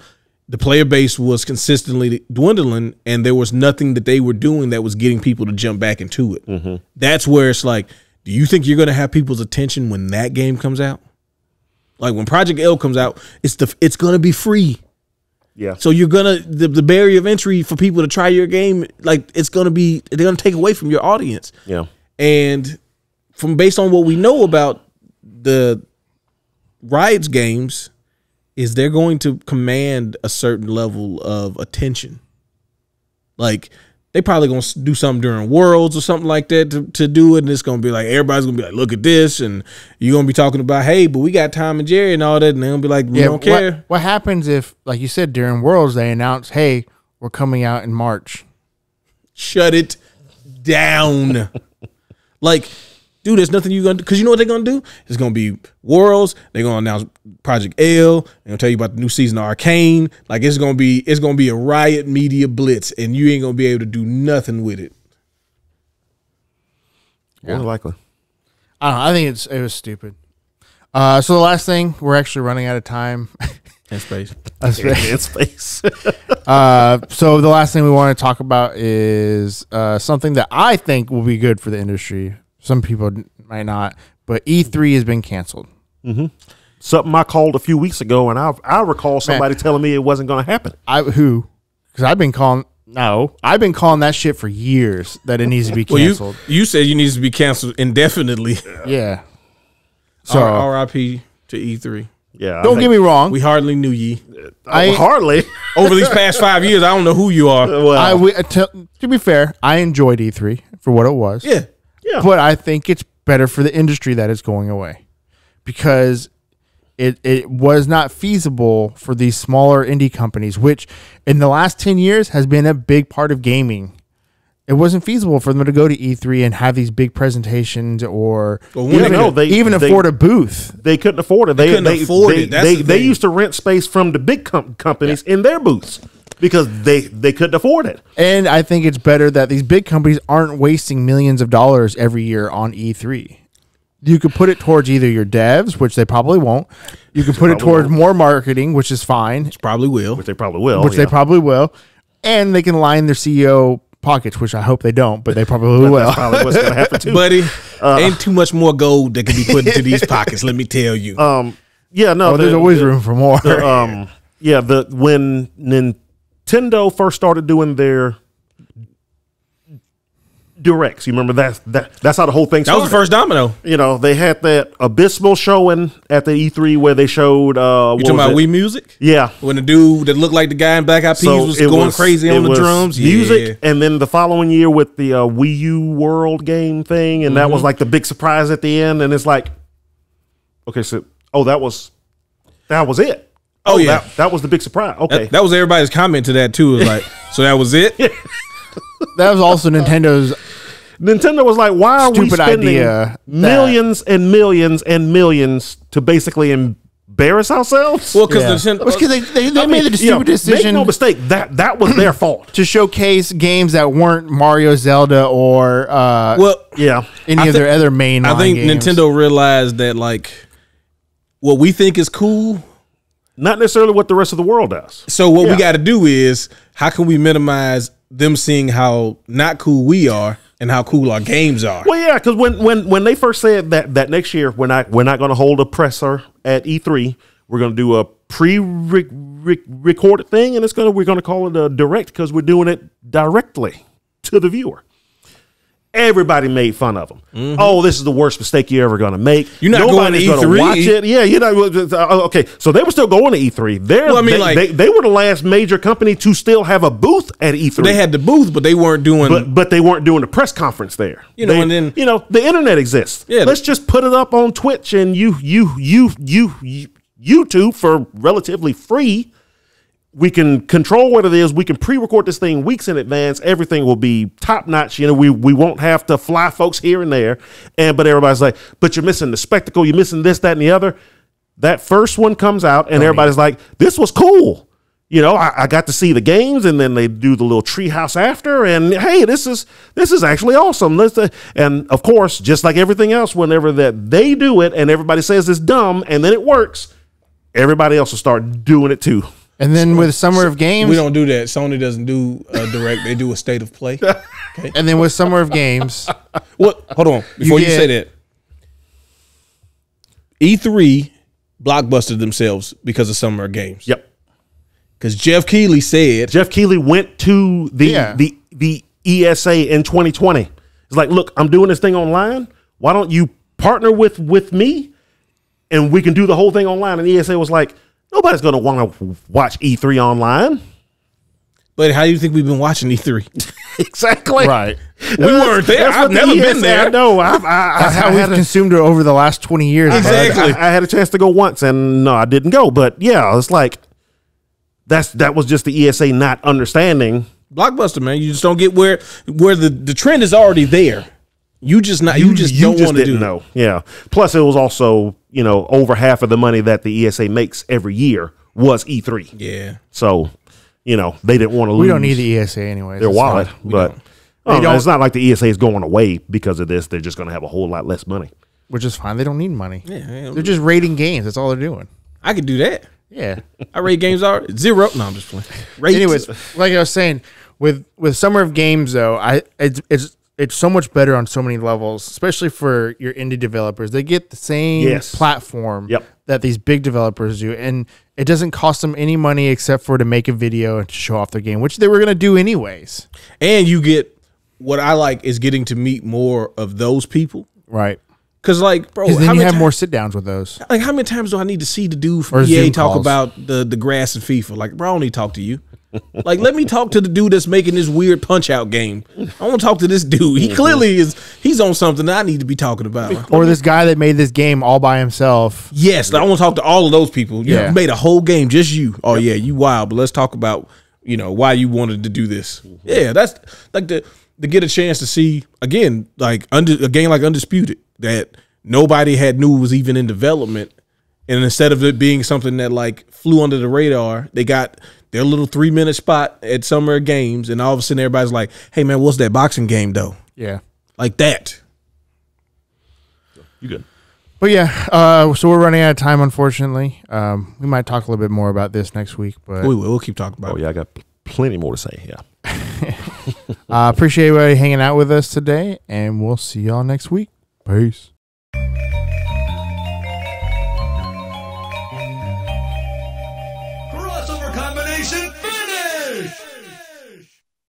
The player base was consistently dwindling, and there was nothing that they were doing that was getting people to jump back into it. That's where it's like, do you think you're going to have people's attention when that game comes out? Like when Project L comes out, it's going to be free. Yeah. So you're gonna the barrier of entry for people to try your game, like they're gonna take away from your audience. Yeah. And based on what we know about the Riot's games, is they're going to command a certain level of attention. Like they probably gonna do something during Worlds or something like that to do it, and it's gonna be like everybody's gonna be like, look at this, and you're gonna be talking about, hey, but we got Tom and Jerry and all that, and they're gonna be like, we don't care. What happens if, like you said, during Worlds they announce, hey, we're coming out in March? Shut it down. Like, dude, there's nothing you're gonna do, because you know what they're gonna do? It's gonna be Worlds. They're gonna announce Project L. They're gonna tell you about the new season of Arcane. Like it's gonna be a Riot Media blitz, and you ain't gonna be able to do nothing with it. More likely. I don't know. I think it was stupid. So the last thing, we're actually running out of time. In space. In space. So the last thing we want to talk about is something that I think will be good for the industry. Some people might not, but E3 has been canceled. Something I called a few weeks ago, and I recall somebody telling me it wasn't going to happen. Because I've been calling that shit for years that it needs to be canceled. Well, you said you need to be canceled indefinitely. Yeah. So R.I.P. to E3. Yeah. Don't get me wrong. We hardly knew ye. Hardly. Over these past 5 years, I don't know who you are. To be fair, I enjoyed E3 for what it was. Yeah. But I think it's better for the industry that it's going away, because it was not feasible for these smaller indie companies, which in the last 10 years has been a big part of gaming. It wasn't feasible for them to go to E3 and have these big presentations, or even afford a booth. They couldn't afford it. They couldn't afford it. They used to rent space from the big companies in their booths, because they couldn't afford it. And I think it's better that these big companies aren't wasting millions of dollars every year on E3. You could put it towards either your devs, which they probably won't. You could put it towards more marketing, which is fine. Which probably will. Which they probably will. They probably will. And they can line their CEO pockets, which I hope they don't, but they probably will. That's probably what's going to happen too. Buddy, ain't too much more gold that can be put into these pockets, let me tell you. There's always room for more. When Nintendo first started doing their directs, you remember that's how the whole thing started. That was the first domino. They had that abysmal showing at the E3 where they showed you talking about Wii Music? Yeah. When the dude that looked like the guy in Black Eyed Peas was going crazy on the drums. Music, and then the following year with the Wii U World game thing, and that was like the big surprise at the end, and it's like, okay, so that was it. Oh yeah, that was the big surprise. Okay, that was everybody's comment to that too. It was like, so that was it. That was also Nintendo was like, why are we spending millions and millions and millions to basically embarrass ourselves? Well, because they made the stupid decision. Make no mistake, that was their fault. To showcase games that weren't Mario, Zelda, or any of their other main. I think games. Nintendo realized that, like, what we think is cool. Not necessarily what the rest of the world does. So what we got to do is, how can we minimize them seeing how not cool we are and how cool our games are? Well, yeah, because when they first said that next year we're not going to hold a presser at E3, we're going to do a pre-recorded thing, and we're going to call it a direct because we're doing it directly to the viewer. Everybody made fun of them. Oh, this is the worst mistake you're ever going to make. You're not Nobody's going to gonna E3. watch it. Yeah, you know. Okay, so they were still going to E3. They were the last major company to still have a booth at E3. They had the booth, but they weren't doing. But they weren't doing the press conference there. And then the internet exists. Yeah, let's just put it up on Twitch and YouTube for relatively free. We can control what it is. We can pre-record this thing weeks in advance. Everything will be top notch. We won't have to fly folks here and there. But everybody's like, but you're missing the spectacle. You're missing this, that, and the other. That first one comes out, and everybody's like, this was cool. I got to see the games, and then they do the little treehouse after. And hey, this is actually awesome. And of course, just like everything else, whenever that they do it, and everybody says it's dumb, and then it works, everybody else will start doing it too. And then with Summer of Games, we don't do that. Sony doesn't do a direct; they do a state of play. Okay. And then with Summer of Games, what? Hold on, before you say that, E3 blockbustered themselves because of Summer of Games. Yep. Because Jeff Keighley went to the ESA in 2020. It's like, look, I'm doing this thing online. Why don't you partner with me, and we can do the whole thing online? And ESA was like, nobody's going to want to watch E3 online. But how do you think we've been watching E3? Exactly. Right. We weren't there. I've never been there. No, that's how we've consumed it over the last 20 years. Exactly. I had a chance to go once, and no, I didn't go. But yeah, it's like that was just the ESA not understanding. Blockbuster, man. You just don't get where the trend is already there. You just don't want to do know. Yeah. Plus, it was also over half of the money that the ESA makes every year was E3. Yeah. So they didn't want to lose. We don't need the ESA anyway. Their wallet, but it's not like the ESA is going away because of this. They're just going to have a whole lot less money, which is fine. They don't need money. Yeah, they're just rating games. That's all they're doing. I could do that. Yeah, I rate games are 0. No, I'm just playing. Anyways, like I was saying, with Summer of Games though, it's so much better on so many levels, especially for your indie developers. They get the same platform that these big developers do, and it doesn't cost them any money except for to make a video and to show off their game, which they were going to do anyways. And you get what I like is getting to meet more of those people, right? Because bro, then you have more sit downs with those. Like, how many times do I need to see the dude from EA talk about the grass and FIFA? Like, bro, I don't need to talk to you. Like, let me talk to the dude that's making this weird Punch Out game. I want to talk to this dude. He clearly he's on something that I need to be talking about. Or this guy that made this game all by himself. Yes, I want to talk to all of those people. You made a whole game, just you. Oh yeah, you wild. But let's talk about why you wanted to do this. Yeah, that's like to get a chance to see again, like a game like Undisputed that nobody had knew was even in development, and instead of it being something that like flew under the radar, they got their little 3-minute spot at Summer Games, and all of a sudden everybody's like, hey man, what's that boxing game though? Yeah. Like that. You good. But yeah, so we're running out of time, unfortunately. We might talk a little bit more about this next week, but we will. We'll keep talking about it. Yeah, I got plenty more to say. Yeah. Appreciate everybody hanging out with us today, and we'll see y'all next week. Peace.